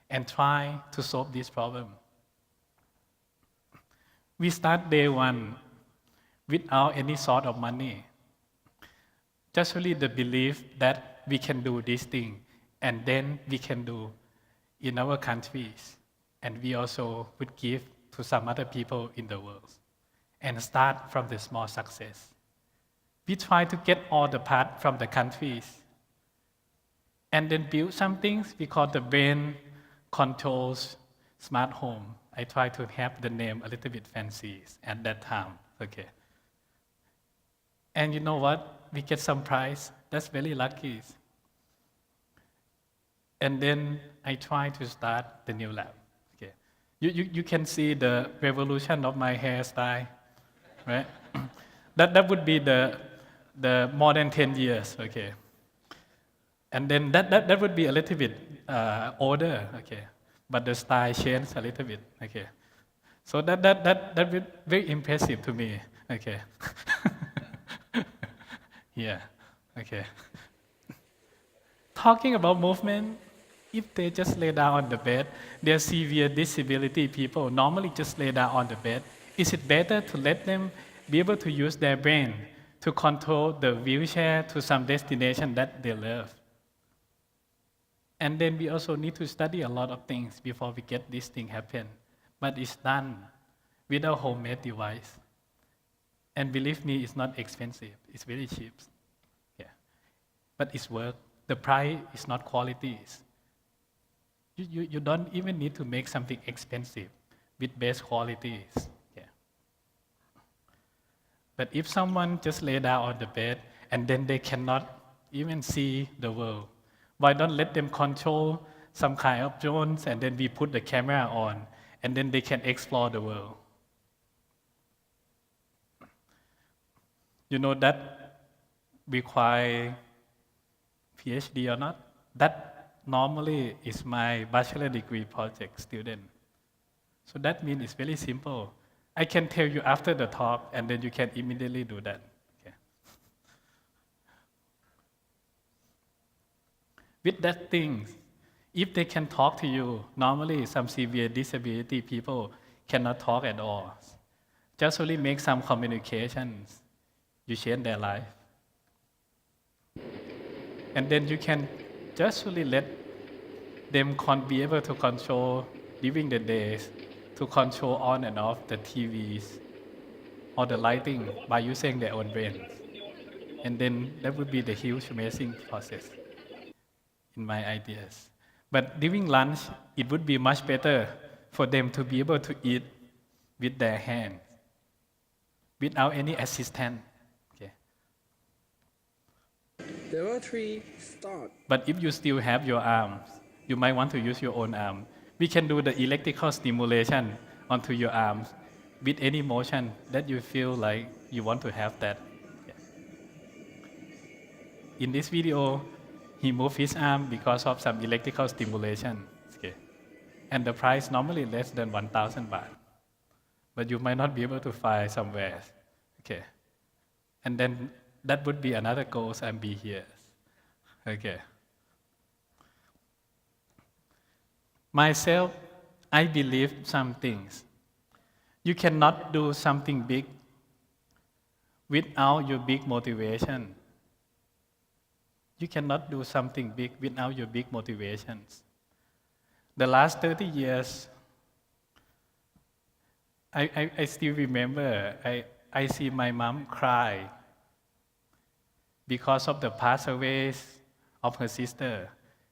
and try to solve this problem. We start day one without any sort of money. Just only the belief that we can do this thing, and then we can do in our countries, and we also would give to some other people in the world, and start from the small success. We try to get all the part from the countries, and then build some things we call the brain controls smart home. I try to have the name a little bit fancy at that time. Okay. And you know what? We get some prize. That's very lucky. And then I try to start the new lab. Okay. You can see the revolution of my hairstyle, right? that would be the more than 10 years. Okay. And then that would be a little bit older. Okay. But the style changed a little bit. Okay. So that would very impressive to me. Okay. Yeah. Okay. Talking about movement, if they just lay down on the bed, they're severe disability people normally just lay down on the bed. Is it better to let them be able to use their brain to control the wheelchair to some destination that they love? And then we also need to study a lot of things before we get this thing happen. But it's done with a homemade device. And believe me, it's not expensive. It's very cheap. Yeah. But it's work. The price is not quality. You don't even need to make something expensive. with best qualities. Yeah. But if someone just lay down on the bed and then they cannot even see the world, why don't let them control some kind of drones and then we put the camera on and then they can explore the world. You know that require PhD or not? That normally is my bachelor degree project student. So that means it's very simple. I can tell you after the talk and then you can immediately do that. Okay. With that thing, if they can talk to you, normally some severe disability people cannot talk at all. Just only make some communications, you change their life. And then you can just only let them be able to control during the days, to control on and off the TVs or the lighting by using their own brains. And then that would be the huge, amazing process in my ideas. But during lunch, it would be much better for them to be able to eat with their hands, without any assistant. Okay. There are 3 start. But if you still have your arms, you might want to use your own arm. We can do the electrical stimulation onto your arms with any motion that you feel like you want to have that. Yeah. In this video, he moved his arm because of some electrical stimulation. Okay. And the price normally less than 1,000 baht. But you might not be able to find somewhere. Okay. And then that would be another goals and be here. Okay. Myself, I believe some things. You cannot do something big without your big motivation. You cannot do something big without your big motivations. The last 30 years, I still remember, I see my mom cry because of the pass aways of her sister,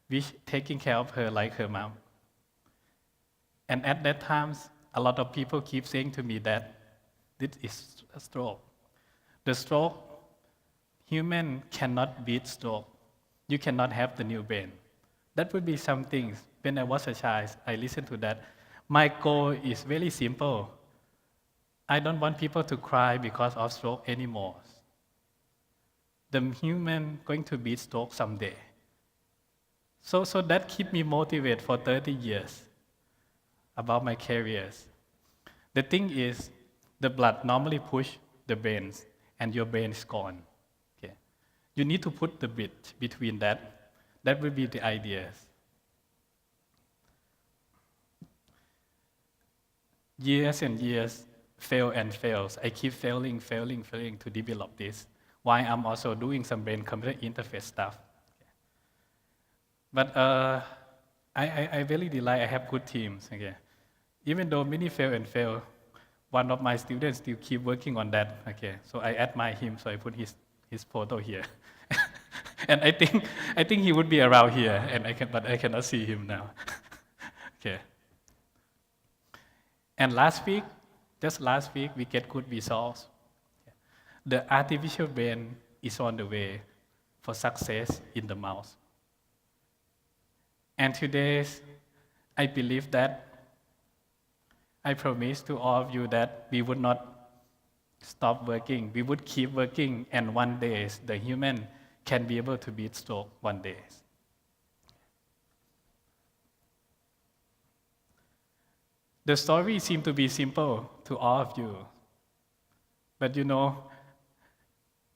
which taking care of her like her mom. And at that time, a lot of people keep saying to me that this is a stroke. The stroke, human cannot beat stroke. You cannot have the new brain. That would be some things. When I was a child, I listened to that. My goal is very simple. I don't want people to cry because of stroke anymore. The human going to beat stroke someday. So that keep me motivated for 30 years about my careers. The thing is, the blood normally push the brains, and your brain is gone. Okay. You need to put the bridge between that. That will be the ideas. Years and years, fail and fails. I keep failing to develop this. Why I'm also doing some brain-computer interface stuff. Okay. But I really delight I have good teams. Okay. Even though many fail, one of my students still keep working on that. Okay. So I admire him, so I put his photo here. And I think he would be around here, but I cannot see him now. Okay. And just last week, we get good results. The artificial brain is on the way for success in the mouse. And today, I believe that I promise to all of you that we would not stop working. We would keep working, and one day the human can be able to beat stroke one day. The story seems to be simple to all of you. But you know,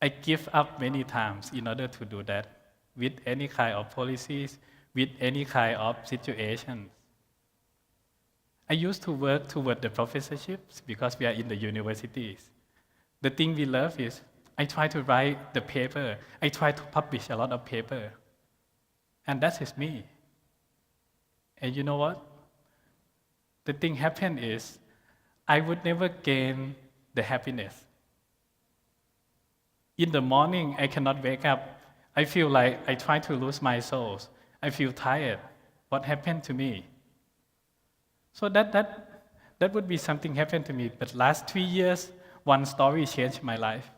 I give up many times in order to do that with any kind of policies, with any kind of situations. I used to work toward the professorships because we are in the universities. The thing we love is I try to write the paper. I try to publish a lot of paper. And that is me. And you know what? The thing happened is I would never gain the happiness. In the morning, I cannot wake up. I feel like I try to lose my soul. I feel tired. What happened to me? So that that would be something happened to me. But last 3 years, one story changed my life.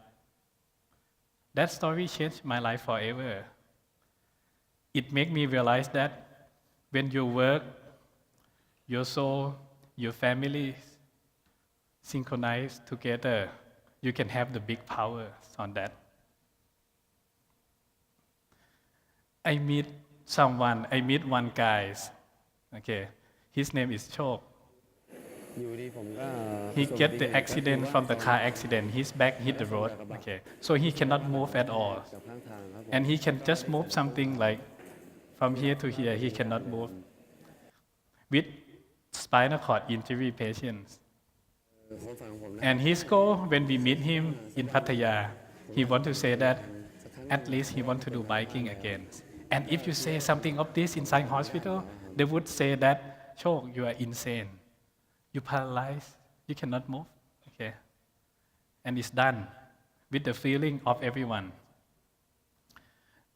That story changed my life forever. It made me realize that when your work, your soul, your family synchronize together, you can have the big power on that. I meet one guy. Okay, his name is Chok. He get the accident from the car accident. His back hit the road. Okay, so he cannot move at all, and he can just move something like from here to here. He cannot move. With spinal cord injury patients. And his goal when we meet him in Pattaya, he want to say that at least he want to do biking again. And if you say something of this inside hospital, they would say that, Chok, you are insane. You paralyzed, you cannot move. Okay. And it's done with the feeling of everyone.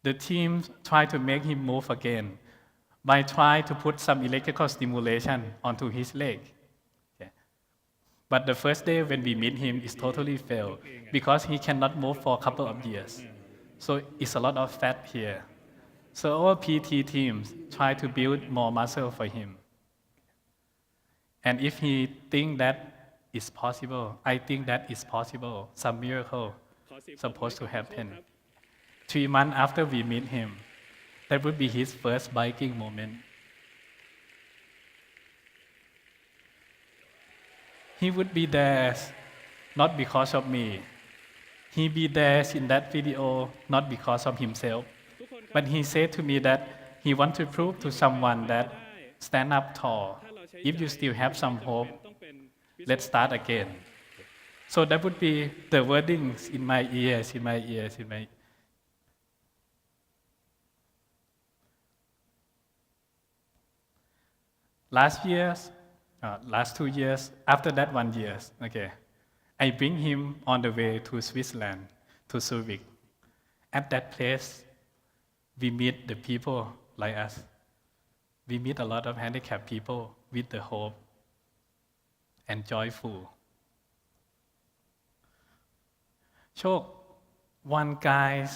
The team tried to make him move again by trying to put some electrical stimulation onto his leg. Okay. But the first day when we meet him, it's totally failed because he cannot move for a couple of years. So it's a lot of fat here. So our PT teams try to build more muscle for him. And if he think that is possible, I think that is possible. Some miracle supposed to happen. 3 months after we meet him, that would be his first biking moment. He would be there not because of me. He be there in that video not because of himself. But he said to me that he want to prove to someone that stand up tall. If you still have some hope, let's start again. So that would be the wordings in my ears. Last 2 years, after that 1 year, okay, I bring him on the way to Switzerland, to Zurich. At that place, we meet the people like us. We meet a lot of handicapped people with the hope and joyful. Chok, one guy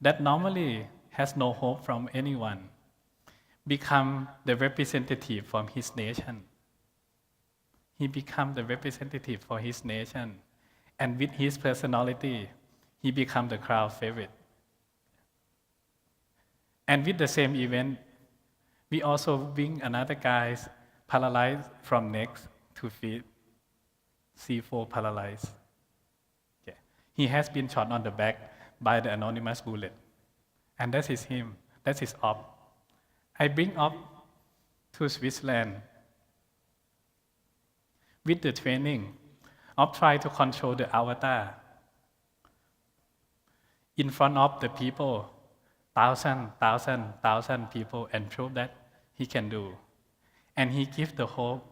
that normally has no hope from anyone, become the representative from his nation. He become the representative for his nation. And with his personality, he become the crowd favorite. And with the same event, we also bring another guy paralyzed from neck to feet, C4 paralyzed. Okay. He has been shot on the back by the anonymous bullet. And that is him, that is Op. I bring Op to Switzerland. With the training, Op try to control the avatar in front of the people, thousand people, and prove that he can do. And he gives the hope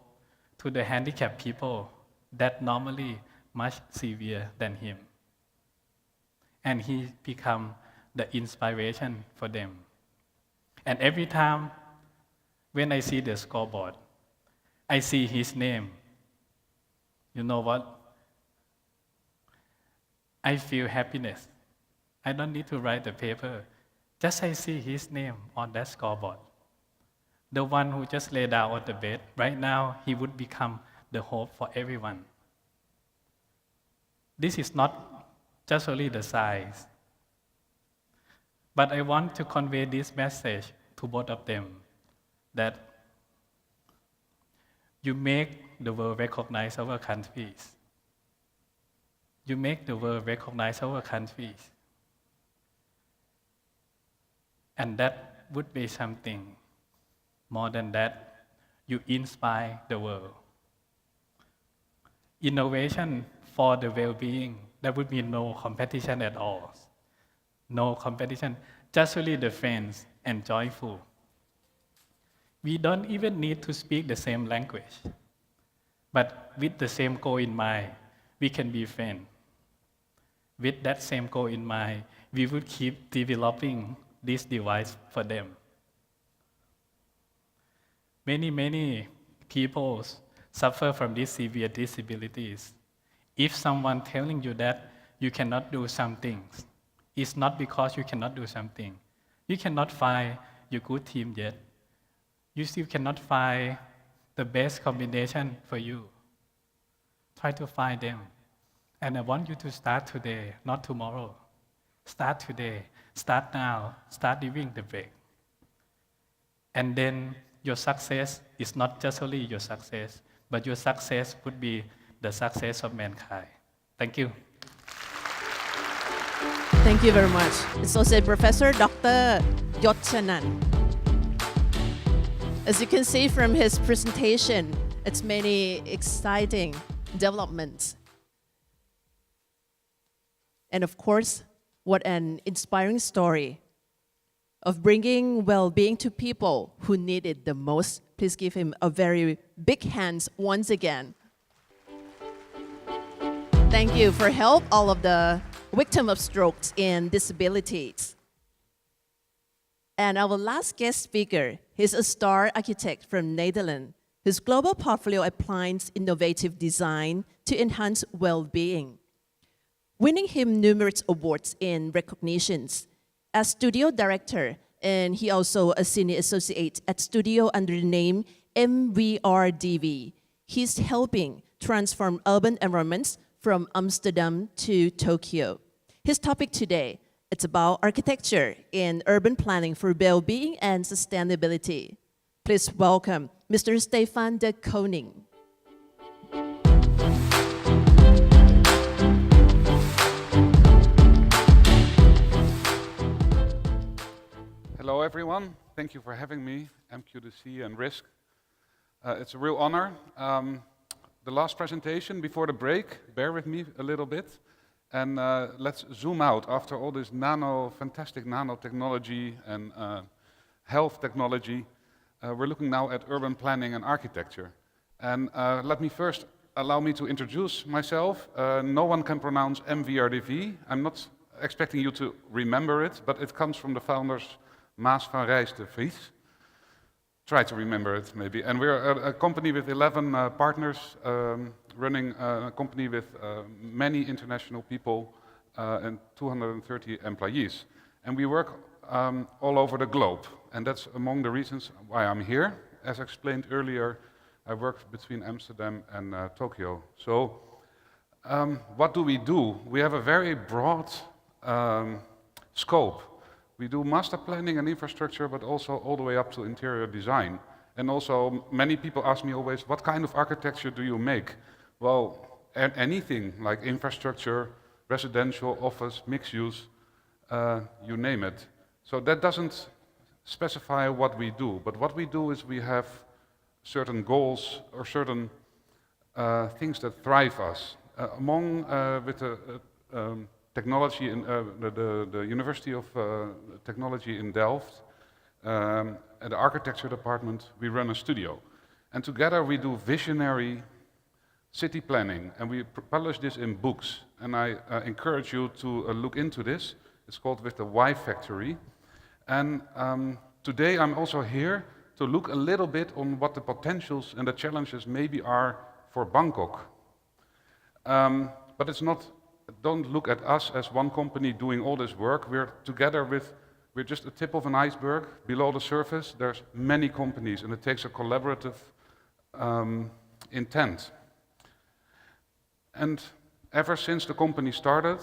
to the handicapped people that normally much severe than him. And he become the inspiration for them. And every time when I see the scoreboard, I see his name. You know what? I feel happiness. I don't need to write the paper. Just I see his name on that scoreboard. The one who just lay down on the bed, right now he would become the hope for everyone. This is not just only the size, but I want to convey this message to both of them, that you make the world recognize our countries. You make the world recognize our countries. And that would be something. More than that, you inspire the world. Innovation for the well-being, there would be no competition at all. No competition, just only the friends and joyful. We don't even need to speak the same language. But with the same goal in mind, we can be friends. With that same goal in mind, we would keep developing this device for them. Many people suffer from these severe disabilities. If someone telling you that you cannot do some things, it's not because you cannot do something. You cannot find your good team yet. You still cannot find the best combination for you. Try to find them. And I want you to start today, not tomorrow. Start today. Start now. Start living the break. And then your success is not just only your success, but your success would be the success of mankind. Thank you. Thank you very much. Associate Professor Dr. ยศชนัน As you can see from his presentation, it's many exciting developments. And of course, what an inspiring story of bringing well-being to people who need it the most. Please give him a very big hand once again. Thank you for help all of the victims of strokes and disabilities. And our last guest speaker, he's a star architect from Netherlands, whose global portfolio applies innovative design to enhance well-being, winning him numerous awards and recognitions. As studio director, and he also a senior associate at studio under the name MVRDV. He's helping transform urban environments from Amsterdam to Tokyo. His topic today, it's about architecture and urban planning for well-being and sustainability. Please welcome Mr. Stefan de Koning. Hello everyone, thank you for having me, MQDC and RISC. It's a real honor. The last presentation before the break, bear with me a little bit, and let's zoom out after all this fantastic nanotechnology and health technology. We're looking now at urban planning and architecture. And let me first allow me to introduce myself. No one can pronounce MVRDV. I'm not expecting you to remember it, but it comes from the founders Maas van Rijs de Vries. Try to remember it maybe. And we're a company with 11 partners, running a company with many international people and 230 employees. And we work all over the globe. And that's among the reasons why I'm here. As explained earlier, I work between Amsterdam and Tokyo. So what do? We have a very broad scope. We do master planning and infrastructure, but also all the way up to interior design. And also, many people ask me always, what kind of architecture do you make? Well, anything like infrastructure, residential, office, mixed use, you name it. So that doesn't specify what we do, but what we do is we have certain goals or certain things that drive us. With the technology in the University of Technology in Delft, at the architecture department, we run a studio. And together we do visionary city planning, and we publish this in books. And I encourage you to look into this. It's called With the Why Factory. And today I'm also here to look a little bit on what the potentials and the challenges maybe are for Bangkok. But it's not, don't look at us as one company doing all this work. We're just a tip of an iceberg. Below the surface, there's many companies, and it takes a collaborative intent. And ever since the company started,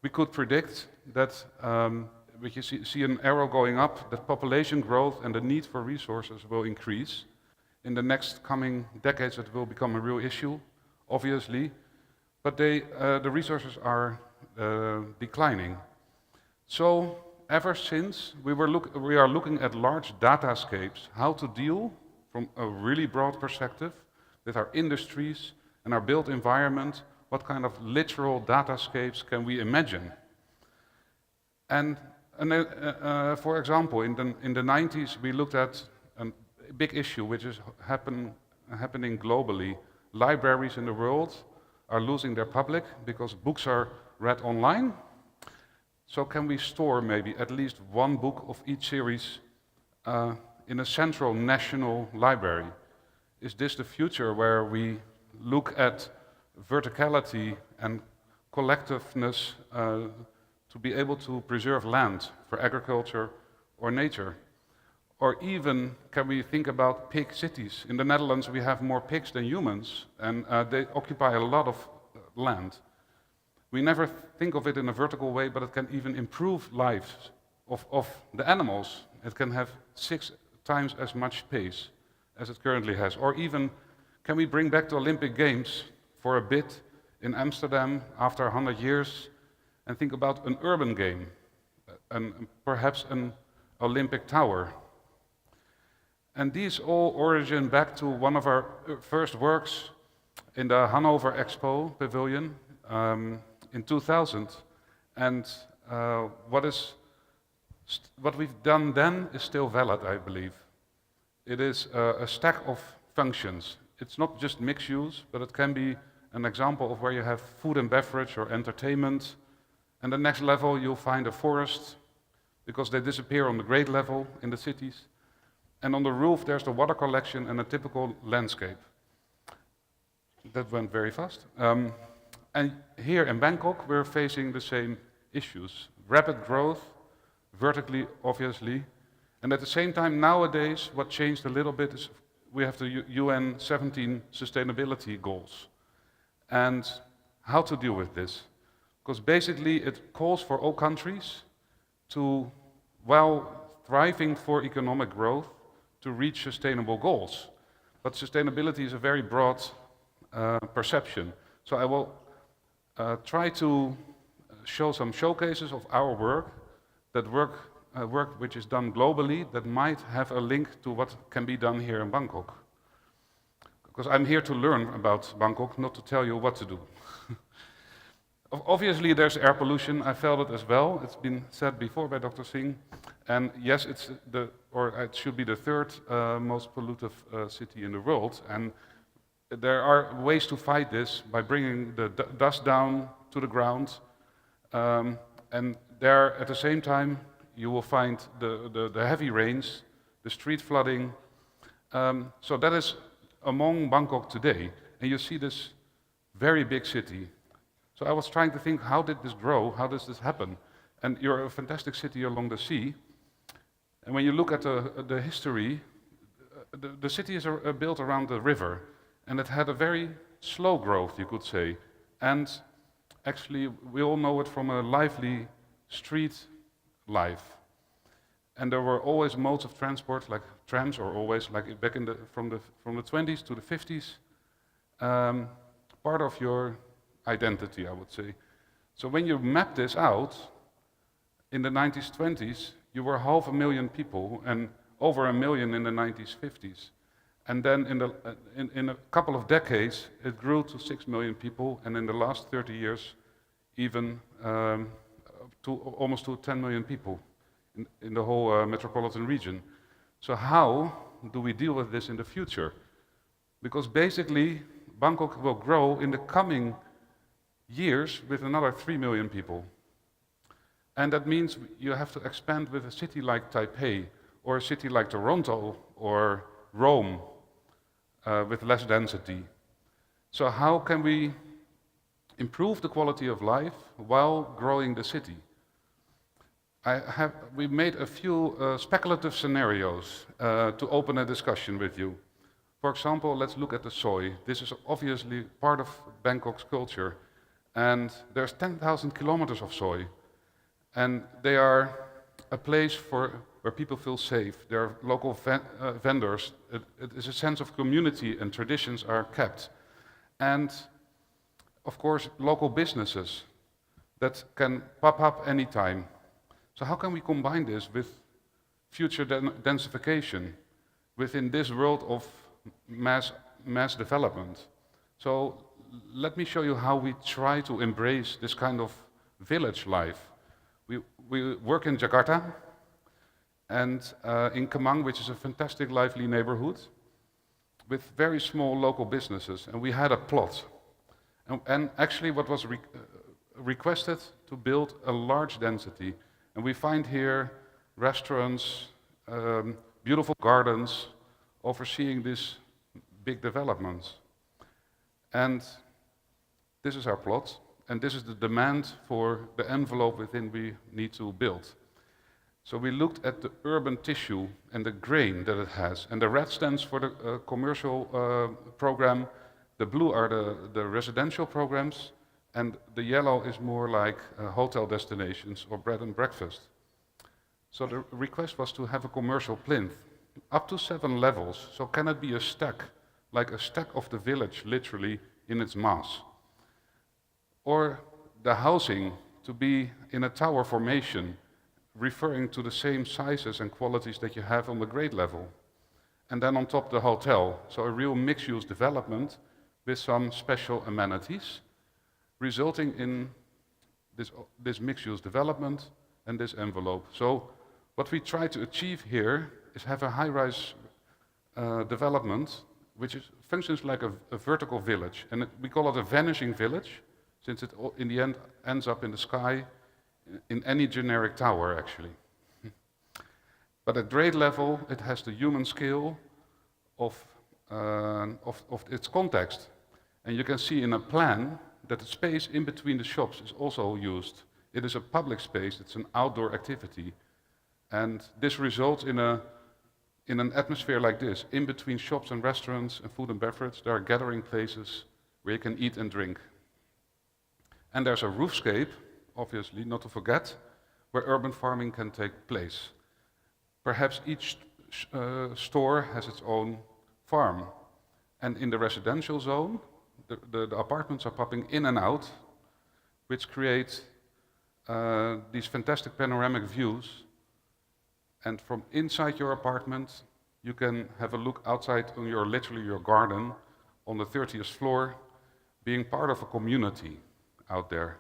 we could predict that, you see an arrow going up, that population growth and the need for resources will increase. In the next coming decades, it will become a real issue, obviously. But the resources are declining. So ever since, we are looking at large datascapes, how to deal from a really broad perspective with our industries and our built environment. What kind of literal datascapes can we imagine? And for example, in the 90s, we looked at a big issue which is happening globally. Libraries in the world are losing their public because books are read online. So can we store maybe at least one book of each series in a central national library? is this the future where we look at verticality and collectiveness to be able to preserve land for agriculture or nature? Or even can we think about pig cities? In the Netherlands we have more pigs than humans, and they occupy a lot of land. We never think of it in a vertical way, but it can even improve lives of the animals. It can have 6 times as much pace as it currently has. Or even, can we bring back the Olympic Games for a bit in Amsterdam after 100 years and think about an urban game, and perhaps an Olympic tower? And these all origin back to one of our first works in the Hanover Expo Pavilion in 2000. And what we've done then is still valid, I believe. It is a stack of functions. It's not just mixed use, but it can be an example of where you have food and beverage or entertainment. And the next level you'll find a forest, because they disappear on the grade level in the cities. And on the roof there's the water collection and a typical landscape. That went very fast. And here in Bangkok we're facing the same issues. Rapid growth, vertically obviously, and at the same time nowadays what changed a little bit is we have the UN 17 sustainability goals. And how to deal with this? Because basically it calls for all countries to, while thriving for economic growth, to reach sustainable goals. But sustainability is a very broad perception. So I will try to show some showcases of our work, that work which is done globally, that might have a link to what can be done here in Bangkok. Because I'm here to learn about Bangkok, not to tell you what to do. Obviously there's air pollution, I felt it as well. It's been said before by Dr. Singh. And yes, it should be the third most polluted city in the world. And there are ways to fight this by bringing the dust down to the ground. And there, at the same time, you will find the heavy rains, the street flooding. So that is among Bangkok today. And you see this very big city. So I was trying to think, how did this grow? How does this happen? And you're a fantastic city along the sea. And when you look at the history, the city is built around the river. And it had a very slow growth, you could say. And actually, we all know it from a lively street life. And there were always modes of transport, like trams, or always, like back in from the 20s to the 50s, part of your identity, I would say. So when you map this out, in the 90s, 20s, you were 500,000 people, and over 1 million in the 90s, 50s. And then in a couple of decades, it grew to 6 million people, and in the last 30 years, even almost to 10 million people in the whole metropolitan region. So how do we deal with this in the future? Because basically, Bangkok will grow in the coming years with another 3 million people. And that means you have to expand with a city like Taipei, or a city like Toronto, or Rome, with less density. So how can we improve the quality of life while growing the city? We made a few speculative scenarios to open a discussion with you. For example, let's look at the soy. This is obviously part of Bangkok's culture. And there's 10,000 kilometers of soy. And they are a place where people feel safe. There are local vendors. It is a sense of community, and traditions are kept. And of course, local businesses that can pop up anytime. So how can we combine this with future densification within this world of mass development? So let me show you how we try to embrace this kind of village life. We work in Jakarta and in Kemang, which is a fantastic, lively neighborhood with very small local businesses. And we had a plot. And actually what was requested to build a large density. And we find here restaurants, beautiful gardens, overseeing this big developments. And this is our plot, and this is the demand for the envelope within we need to build. So we looked at the urban tissue and the grain that it has, and the red stands for the commercial program, the blue are the residential programs, and the yellow is more like hotel destinations or bread and breakfast. So the request was to have a commercial plinth, up to 7 levels. So can it be a stack, like a stack of the village, literally in its mass? Or the housing to be in a tower formation, referring to the same sizes and qualities that you have on the grade level. And then on top the hotel, so a real mixed-use development with some special amenities, resulting in this mixed-use development and this envelope. So what we try to achieve here is have a high-rise development which functions like a vertical village. And we call it a vanishing village, since it in the end ends up in the sky in any generic tower, actually. But at grade level, it has the human scale of its context. And you can see in a plan that the space in between the shops is also used. It is a public space, it's an outdoor activity. And this results in an atmosphere like this. In between shops and restaurants and food and beverage, there are gathering places where you can eat and drink. And there's a roofscape, obviously, not to forget, where urban farming can take place. Perhaps each store has its own farm. And in the residential zone, the apartments are popping in and out, which create these fantastic panoramic views. And from inside your apartment, you can have a look outside on literally your garden on the 30th floor, being part of a community out there.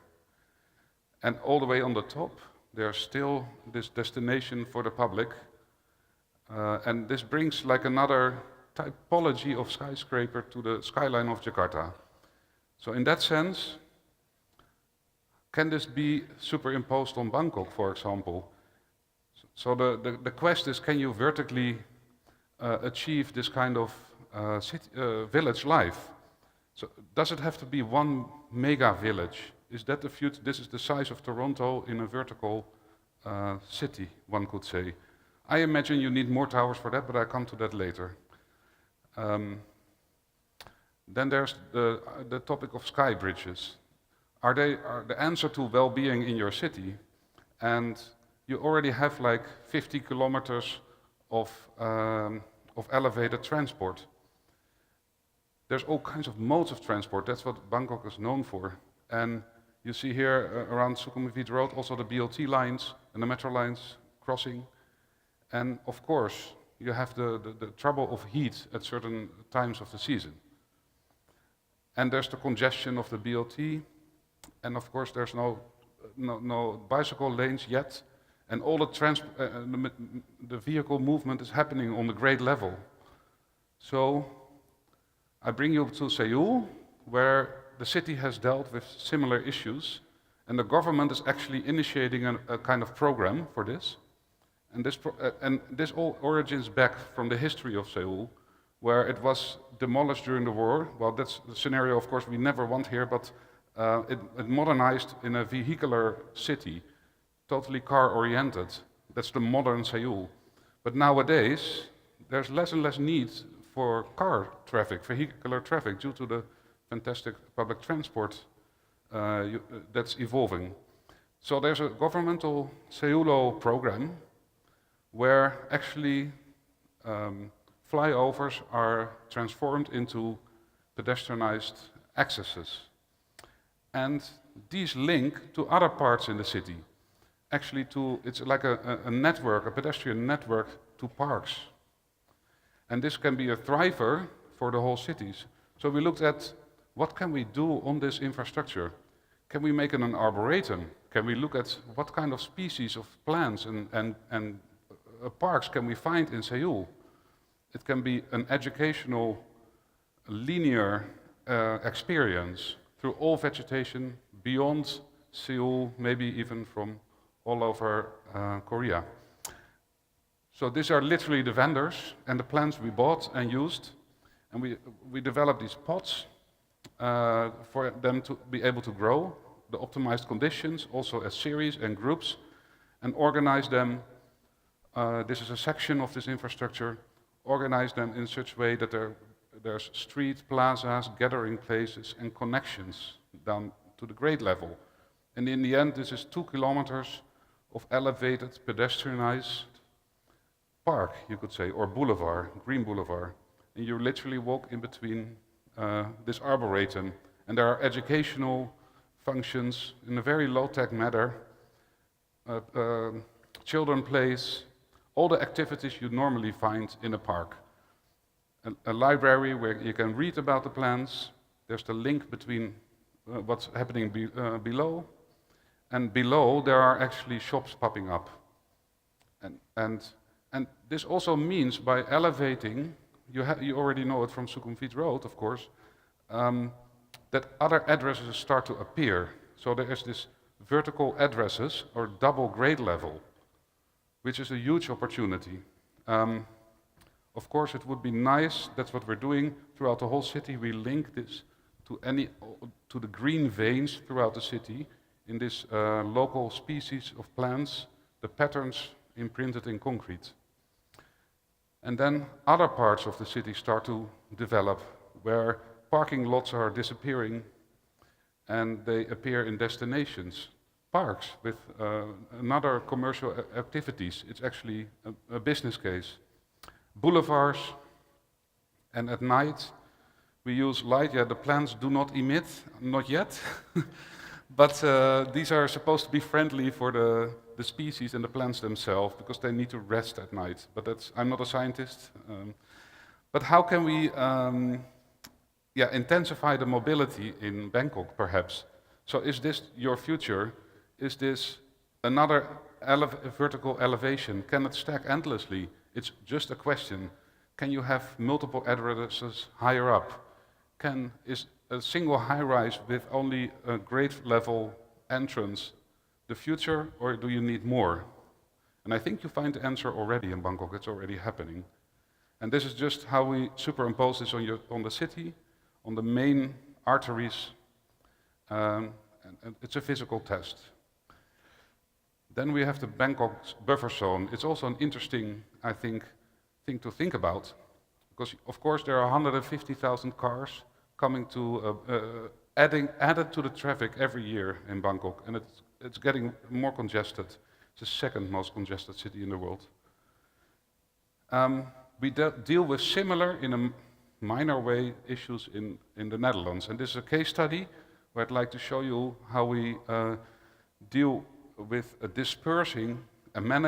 And all the way on the top, there's still this destination for the public. And this brings like another typology of skyscraper to the skyline of Jakarta. So in that sense, can this be superimposed on Bangkok, for example? So the quest is, can you vertically achieve this kind of village life? So does it have to be one mega village? Is that the future? This is the size of Toronto in a vertical city, one could say. I imagine you need more towers for that, but I come to that later. Then there's the topic of sky bridges. Are the answer to well-being in your city? And you already have like 50 kilometers of elevated transport. There's all kinds of modes of transport. That's what Bangkok is known for. And you see here around Sukhumvit Road also the BLT lines and the metro lines crossing. And of course, you have the trouble of heat at certain times of the season. And there's the congestion of the BLT. And of course, there's no bicycle lanes yet. And all the vehicle movement is happening on the grade level. So I bring you to Seoul, where the city has dealt with similar issues, and the government is actually initiating a kind of program for this. And this all origins back from the history of Seoul, where it was demolished during the war. Well, that's the scenario, of course, we never want here, but it modernized in a vehicular city, totally car-oriented. That's the modern Seoul. But nowadays, there's less and less need for car traffic, vehicular traffic, due to the fantastic public transport that's evolving. So there's a governmental Seulo program where actually flyovers are transformed into pedestrianized accesses. And these link to other parts in the city. Actually it's like a network, a pedestrian network to parks. And this can be a thriver for the whole cities. So we looked at what can we do on this infrastructure? Can we make it an arboretum? Can we look at what kind of species of plants and parks can we find in Seoul? It can be an educational, linear experience through all vegetation beyond Seoul, maybe even from all over Korea. So these are literally the vendors and the plants we bought and used. And we develop these pods for them to be able to grow, the optimized conditions, also as series and groups, and organize them. This is a section of this infrastructure, organize them in such a way that there's street, plazas, gathering places, and connections down to the grade level. And in the end, this is 2 kilometers of elevated, pedestrianized park, you could say, or boulevard, green boulevard. And you literally walk in between this arboretum, and there are educational functions in a very low-tech manner. Children plays, all the activities you normally find in a park. A library where you can read about the plants. There's the link between what's happening below, and below there are actually shops popping up. And this also means by elevating, you already know it from Sukhumvit Road, of course, that other addresses start to appear. So there is this vertical addresses or double grade level, which is a huge opportunity. Of course, it would be nice, that's what we're doing throughout the whole city. We link this to the green veins throughout the city in this local species of plants, the patterns imprinted in concrete. And then other parts of the city start to develop where parking lots are disappearing and they appear in destinations. Parks with another commercial activities. It's actually a business case. Boulevards, and at night we use light. Yeah, the plants do not emit, not yet, but these are supposed to be friendly for the species and the plants themselves because they need to rest at night. But I'm not a scientist. But how can we intensify the mobility in Bangkok, perhaps? So is this your future? Is this another vertical elevation? Can it stack endlessly? It's just a question. Can you have multiple addresses higher up? Is a single high-rise with only a grade level entrance the future, or do you need more? And I think you find the answer already in Bangkok. It's already happening. And this is just how we superimpose this on the city, on the main arteries, and it's a physical test. Then we have the Bangkok buffer zone. It's also an interesting, I think, thing to think about, because of course there are 150,000 cars coming to added to the traffic every year in Bangkok, and it's getting more congested. It's the second most congested city in the world. We deal with similar, in a minor way, issues in the Netherlands, and this is a case study where I'd like to show you how we deal with dispersing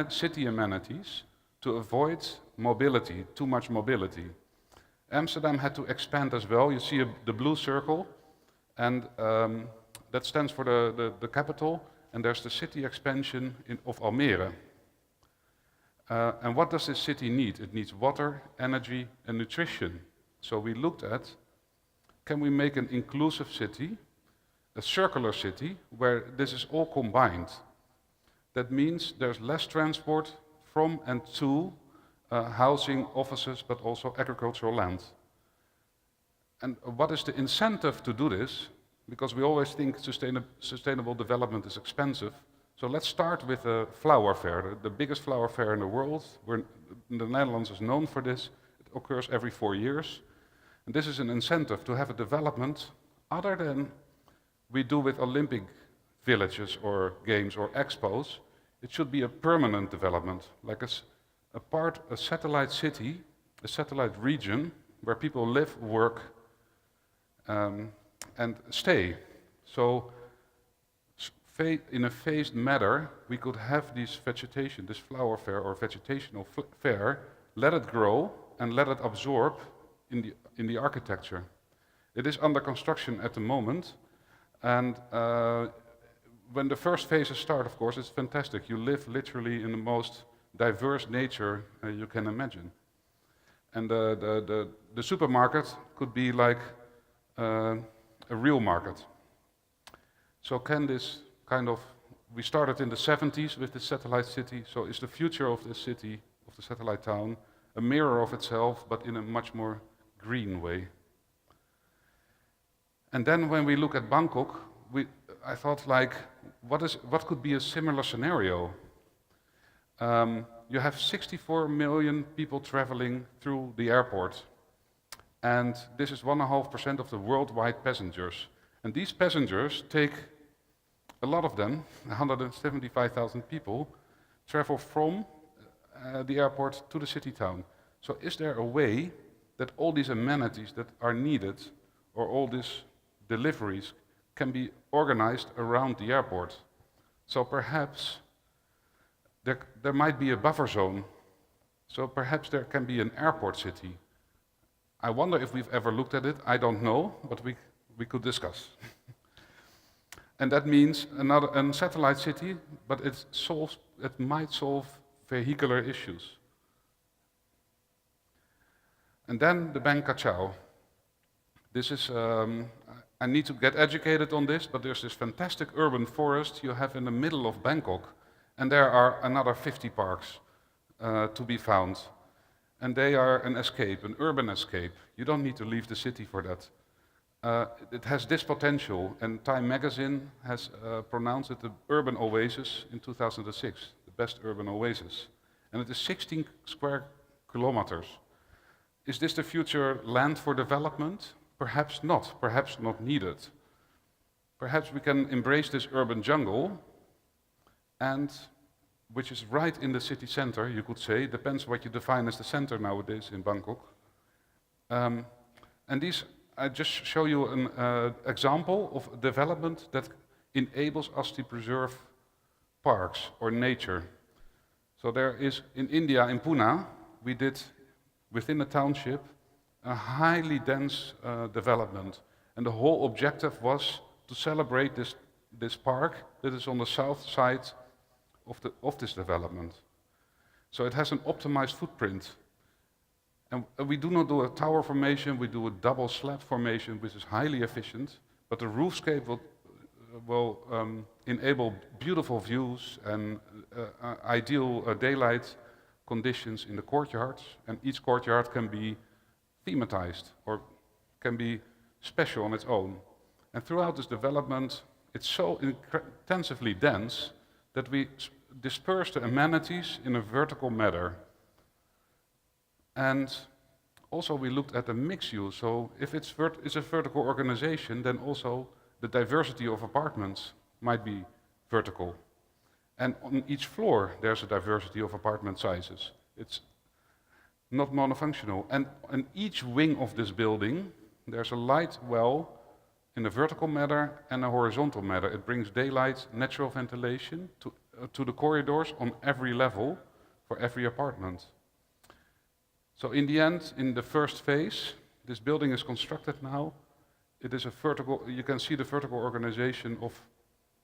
city amenities to avoid mobility, too much mobility. Amsterdam had to expand as well. You see the blue circle, and that stands for the capital, and there's the city expansion of Almere. And what does this city need? It needs water, energy, and nutrition. So we looked at, can we make an inclusive city, a circular city, where this is all combined? That means there's less transport from and to housing, offices, but also agricultural land. And what is the incentive to do this? Because we always think sustainable development is expensive. So let's start with a flower fair, the biggest flower fair in the world. The Netherlands is known for this. It occurs every 4 years. And this is an incentive to have a development other than we do with Olympic villages or games or expos. It should be a permanent development, like a satellite city, a satellite region where people live, work, and stay. So in a phased manner, we could have this vegetation, this flower fair or vegetational fair, let it grow and let it absorb in the architecture. It is under construction at the moment, and when the first phases start, of course, it's fantastic. You live literally in the most diverse nature you can imagine. And the supermarket could be like a real market. So can this kind of, we started in the 70s with the satellite city, so is the future of this city, of the satellite town, a mirror of itself, but in a much more green way. And then when we look at Bangkok, I thought, like, what could be a similar scenario? You have 64 million people traveling through the airport, and this is 1.5% of the worldwide passengers. And these passengers take, a lot of them, 175,000 people, travel from the airport to the city town. So is there a way that all these amenities that are needed, or all these deliveries, can be organized around the airport? So perhaps there might be a buffer zone. So perhaps there can be an airport city. I wonder if we've ever looked at it. I don't know, but we could discuss. And that means a satellite city, but it might solve vehicular issues. And then the Bang Kachao. This is, I need to get educated on this, but there's this fantastic urban forest you have in the middle of Bangkok, and there are another 50 parks to be found. And they are an escape, an urban escape. You don't need to leave the city for that. It has this potential, and Time magazine has pronounced it the urban oasis in 2006, the best urban oasis. And it is 16 square kilometers. Is this the future land for development? Perhaps not needed. Perhaps we can embrace this urban jungle, and which is right in the city center, you could say. Depends what you define as the center nowadays in Bangkok. And these, I just show you an example of development that enables us to preserve parks or nature. So there is, in India, in Pune, we did, within the township, a highly dense development. And the whole objective was to celebrate this park that is on the south side of this development. So it has an optimized footprint. And we do not do a tower formation, we do a double slab formation, which is highly efficient, but the roofscape will enable beautiful views and ideal daylight conditions in the courtyards, and each courtyard can be thematized or can be special on its own. And throughout this development, it's so intensively dense that we disperse the amenities in a vertical manner. And also we looked at the mixed use. So if it's a vertical organization, then also the diversity of apartments might be vertical. And on each floor, there's a diversity of apartment sizes. It's not monofunctional. And on each wing of this building, there's a light well in a vertical manner and a horizontal manner. It brings daylight, natural ventilation to the corridors on every level for every apartment. So in the end, in the first phase, this building is constructed now. It is a vertical, you can see the vertical organization of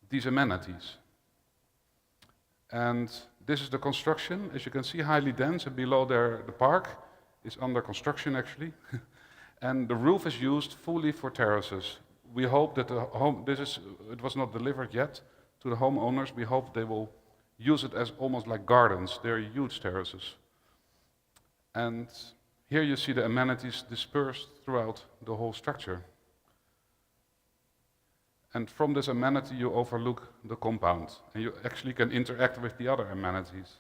these amenities. And this is the construction. As you can see, highly dense, and below there, the park is under construction actually. And the roof is used fully for terraces. We hope that it was not delivered yet to the homeowners. We hope they will use it as almost like gardens. They're huge terraces. And here you see the amenities dispersed throughout the whole structure. And from this amenity you overlook the compound, and you actually can interact with the other amenities.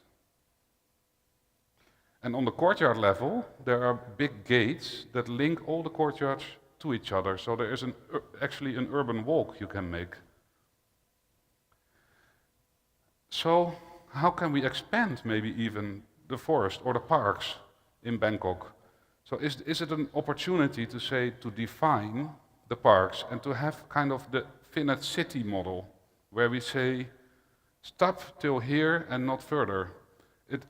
And on the courtyard level, there are big gates that link all the courtyards to each other. So there is actually an urban walk you can make. So how can we expand maybe even the forest or the parks in Bangkok? So is it an opportunity to say, to define the parks and to have kind of the finite city model, where we say, stop till here and not further,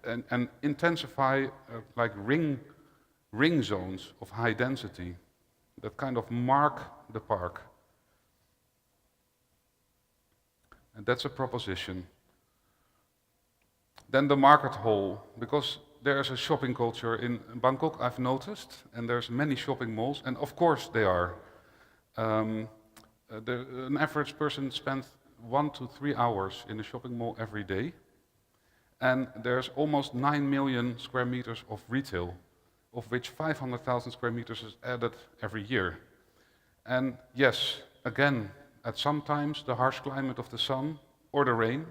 and intensify like ring zones of high density that kind of mark the park. And that's a proposition. Then the market hall, because there's a shopping culture in Bangkok, I've noticed, and there's many shopping malls, and of course they are. An average person spends 1 to 3 hours in a shopping mall every day, and there's almost 9 million square meters of retail. of which 500,000 square meters is added every year. And yes, again, at some times the harsh climate of the sun or the rain,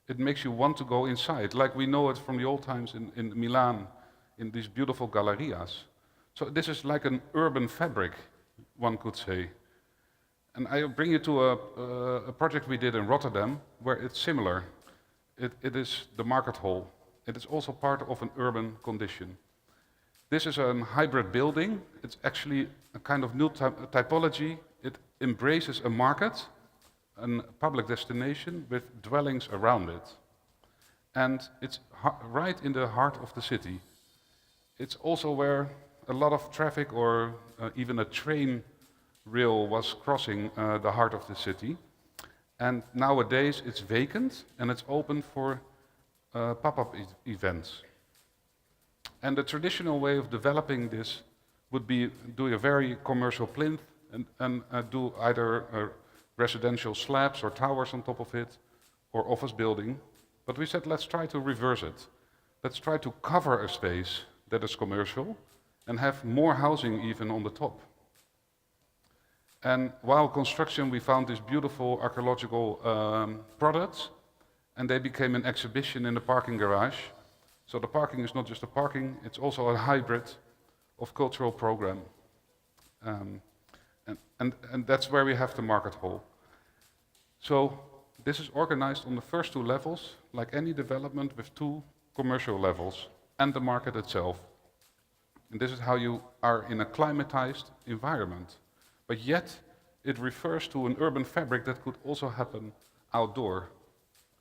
it makes you want to go inside, like we know it from the old times in Milan, in these beautiful gallerias. So this is like an urban fabric, one could say. And I bring you to a project we did in Rotterdam, where it's similar. It is the market hall. It is also part of an urban condition. This is a hybrid building. It's actually a kind of new typology. It embraces a market, a public destination with dwellings around it. And it's right in the heart of the city. It's also where a lot of traffic or even a train rail was crossing the heart of the city. And nowadays it's vacant and it's open for pop-up events. And the traditional way of developing this would be doing a very commercial plinth and do either residential slabs or towers on top of it or office building. But we said, let's try to reverse it. Let's try to cover a space that is commercial and have more housing even on the top. And while construction, we found these beautiful archaeological products, and they became an exhibition in the parking garage. So the parking is not just a parking, it's also a hybrid of cultural program. And that's where we have the market hall. So this is organized on the first two levels, like any development with two commercial levels and the market itself. And this is how you are in a climatized environment. But yet, it refers to an urban fabric that could also happen outdoor,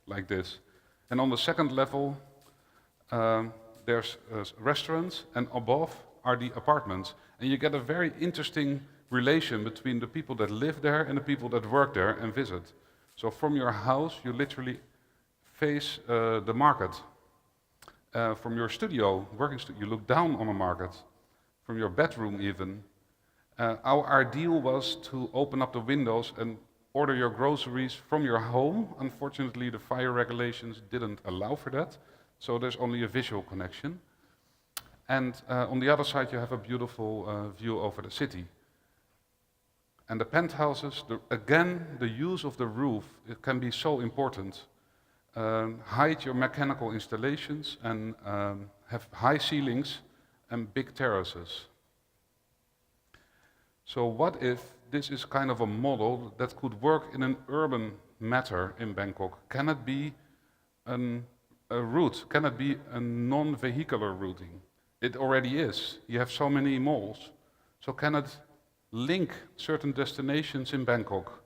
like this. And on the second level, there's restaurants, and above are the apartments. And you get a very interesting relation between the people that live there and the people that work there and visit. So from your house, you literally face the market. From your studio, working studio, you look down on a market. From your bedroom even. Our ideal was to open up the windows and order your groceries from your home. Unfortunately, the fire regulations didn't allow for that, so there's only a visual connection. And on the other side, you have a beautiful view over the city. And the penthouses, again, the use of the roof, it can be so important. Hide your mechanical installations and have high ceilings and big terraces. So what if this is kind of a model that could work in an urban matter in Bangkok? Can it be a route? Can it be a non-vehicular routing? It already is. You have so many malls. So can it link certain destinations in Bangkok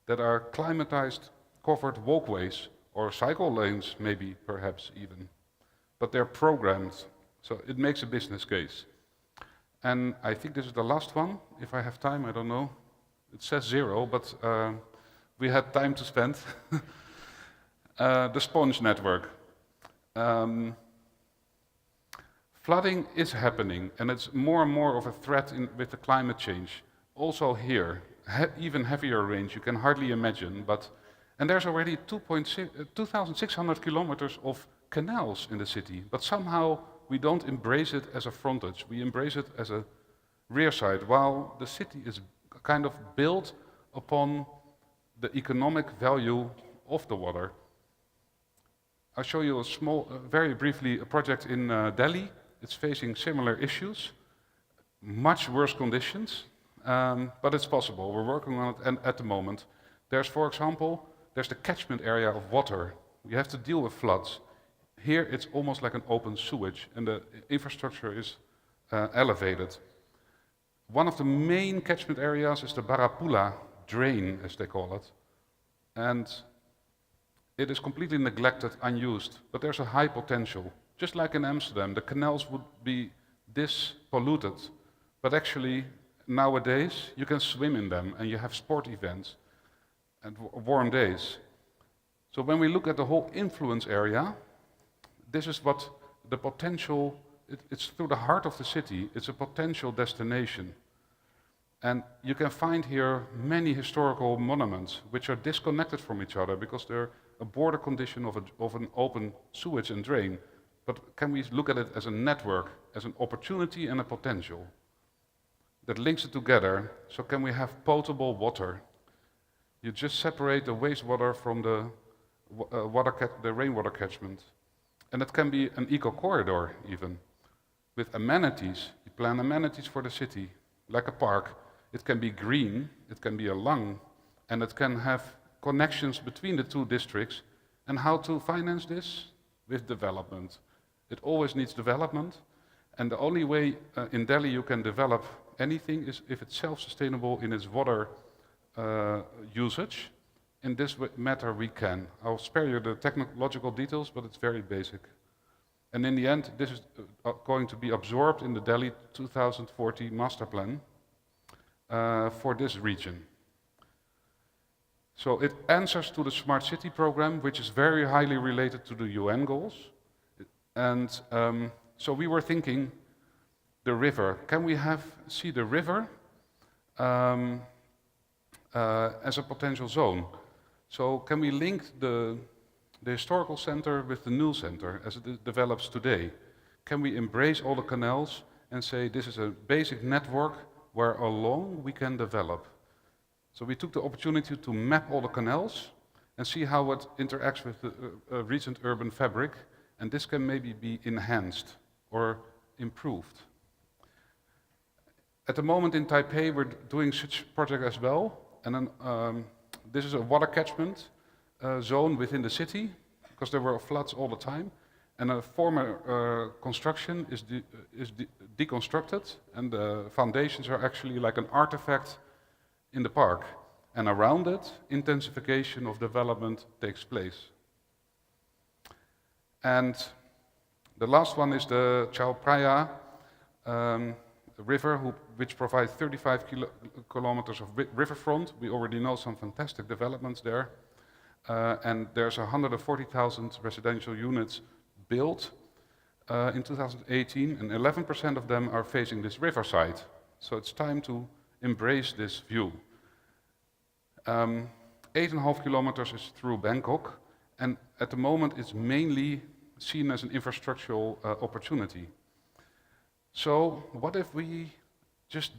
that are climatized, covered walkways or cycle lanes maybe, perhaps even. But they're programmed, so it makes a business case. And I think this is the last one. If I have time, I don't know. It says 0, but we had time to spend. The sponge network. Flooding is happening, and it's more and more of a threat with the climate change. Also here, even heavier rains, you can hardly imagine. And there's already 2,600 kilometers of canals in the city, but somehow we don't embrace it as a frontage. We embrace it as a rear side, while the city is kind of built upon the economic value of the water. I'll show you very briefly, a project in Delhi. It's facing similar issues, much worse conditions, but it's possible. We're working on it at the moment. There's, for example, there's the catchment area of water. You have to deal with floods. Here it's almost like an open sewage, and the infrastructure is elevated. One of the main catchment areas is the Barapula drain, as they call it. And it is completely neglected, unused, but there's a high potential. Just like in Amsterdam, the canals would be this polluted, but actually nowadays you can swim in them and you have sport events and warm days. So when we look at the whole influence area, this is what the potential, it's through the heart of the city, it's a potential destination. And you can find here many historical monuments which are disconnected from each other because they're a border condition of an open sewage and drain. but can we look at it as a network, as an opportunity and a potential that links it together? So can we have potable water? You just separate the wastewater from the rainwater catchment. And it can be an eco-corridor even, with amenities. You plan amenities for the city, like a park. It can be green, it can be a lung, and it can have connections between the two districts. And how to finance this? With development. It always needs development, and the only way in Delhi you can develop anything is if it's self-sustainable in its water usage. In this matter we can. I'll spare you the technological details, but it's very basic. And in the end, this is going to be absorbed in the Delhi 2040 master plan for this region. So it answers to the Smart City program, which is very highly related to the UN goals. And so we were thinking, the river, can we see the river as a potential zone? So can we link the historical center with the new center as it develops today? Can we embrace all the canals and say this is a basic network where along we can develop? So we took the opportunity to map all the canals and see how it interacts with the recent urban fabric, and this can maybe be enhanced or improved. At the moment in Taipei we're doing such project as well, and then, this is a water catchment zone within the city, because there were floods all the time, and a former construction is deconstructed, and the foundations are actually like an artifact in the park, and around it, intensification of development takes place. And the last one is the Chao Phraya river, which provides 35 kilometers of riverfront. We already know some fantastic developments there. And there's 140,000 residential units built in 2018, and 11% of them are facing this riverside. So it's time to embrace this view. 8.5 kilometers is through Bangkok, and at the moment it's mainly seen as an infrastructural opportunity. So what if we just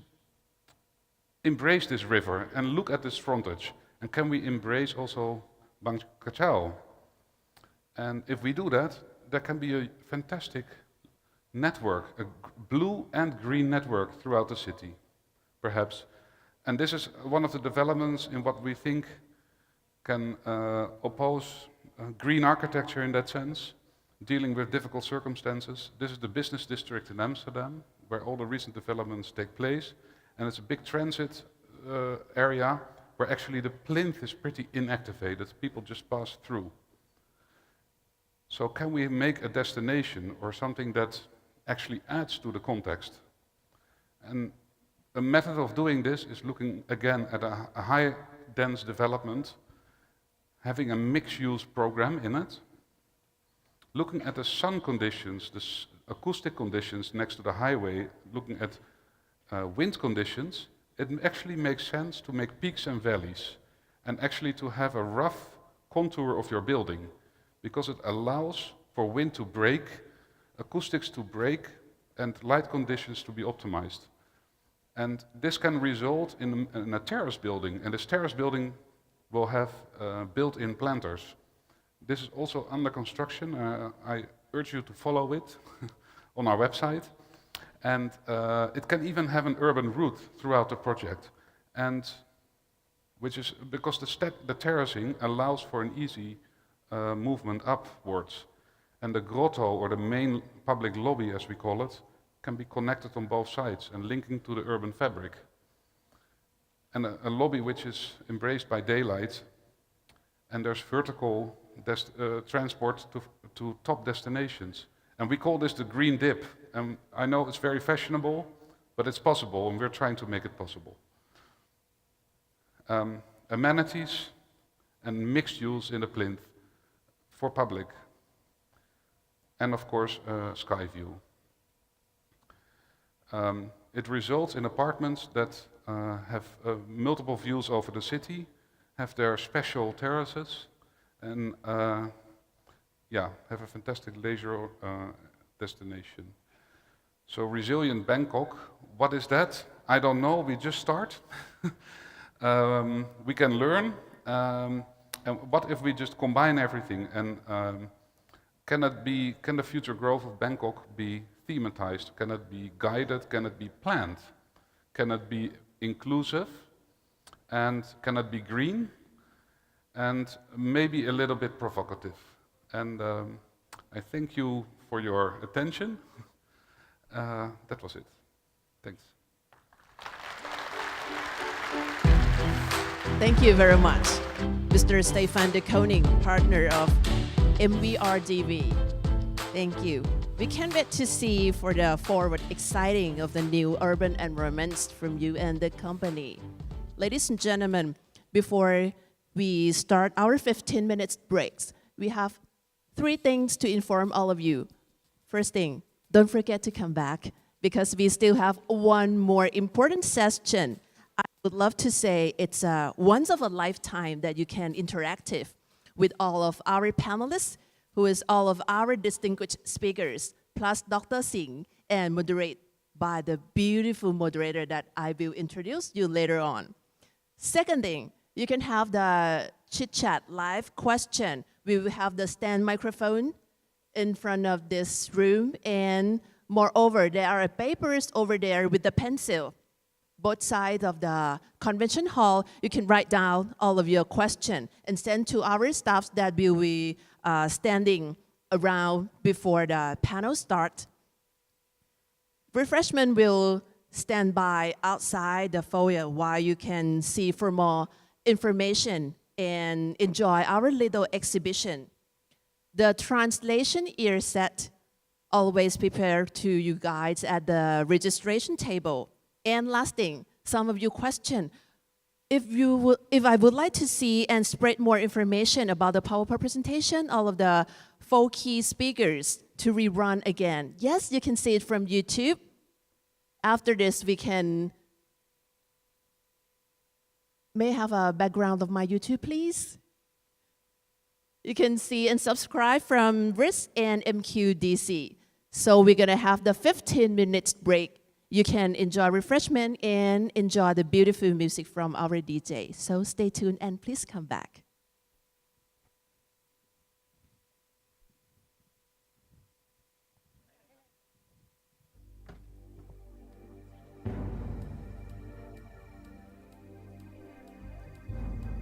embrace this river and look at this frontage? And can we embrace also Bang Kachao? And if we do that, there can be a fantastic network, a blue and green network throughout the city, perhaps. And this is one of the developments in what we think can oppose green architecture in that sense, dealing with difficult circumstances. This is the business district in Amsterdam, where all the recent developments take place, and it's a big transit area where actually the plinth is pretty inactivated. People just pass through. So can we make a destination or something that actually adds to the context? And a method of doing this is looking again at a high dense development, having a mixed-use program in it, looking at the sun conditions, the acoustic conditions next to the highway, looking at wind conditions. It actually makes sense to make peaks and valleys, and actually to have a rough contour of your building, because it allows for wind to break, acoustics to break, and light conditions to be optimized. And this can result in a terrace building, and this terrace building will have built-in planters. This is also under construction. I urge you to follow it on our website. And it can even have an urban route throughout the project, and which is because the terracing allows for an easy movement upwards. And the grotto, or the main public lobby as we call it, can be connected on both sides and linking to the urban fabric. And a lobby which is embraced by daylight, and there's vertical transport to top destinations. And we call this the green dip. And I know it's very fashionable, but it's possible, and we're trying to make it possible. Amenities and mixed use in the plinth for public. And of course, sky view. It results in apartments that have multiple views over the city, have their special terraces, and yeah, have a fantastic leisure destination. So resilient Bangkok, what is that? I don't know, we just start. We can learn, and what if we just combine everything? And can the future growth of Bangkok be thematized? Can it be guided? Can it be planned? Can it be inclusive? And can it be green? And maybe a little bit provocative. And I thank you for your attention. That was it. Thanks. Thank you very much, Mr. Stefan de Koning, partner of MVRDV. Thank you. We can't wait to see for the forward exciting of the new urban environments from you and the company. Ladies and gentlemen, before we start our 15 minutes breaks, we have 3 things to inform all of you. First thing, don't forget to come back because we still have one more important session. I would love to say it's a once of a lifetime that you can interactive with all of our panelists, who is all of our distinguished speakers, plus Dr. Singh, and moderate by the beautiful moderator that I will introduce you later on. Second thing, you can have the chit-chat live question. We will have the stand microphone in front of this room, and moreover, there are papers over there with the pencil. Both sides of the convention hall, you can write down all of your questions and send to our staffs that will be standing around before the panel starts. Refreshment will stand by outside the foyer while you can see for more information and enjoy our little exhibition. The translation ear set always prepared to you guys at the registration table. And last thing, some of you question, if I would like to see and spread more information about the PowerPoint presentation, all of the 4 key speakers to rerun again. Yes, you can see it from YouTube. After this, we can may I have a background of my YouTube, please? You can see and subscribe from RISC and MQDC. So we're gonna have the 15 minutes break. You can enjoy refreshment and enjoy the beautiful music from our DJ. So stay tuned and please come back.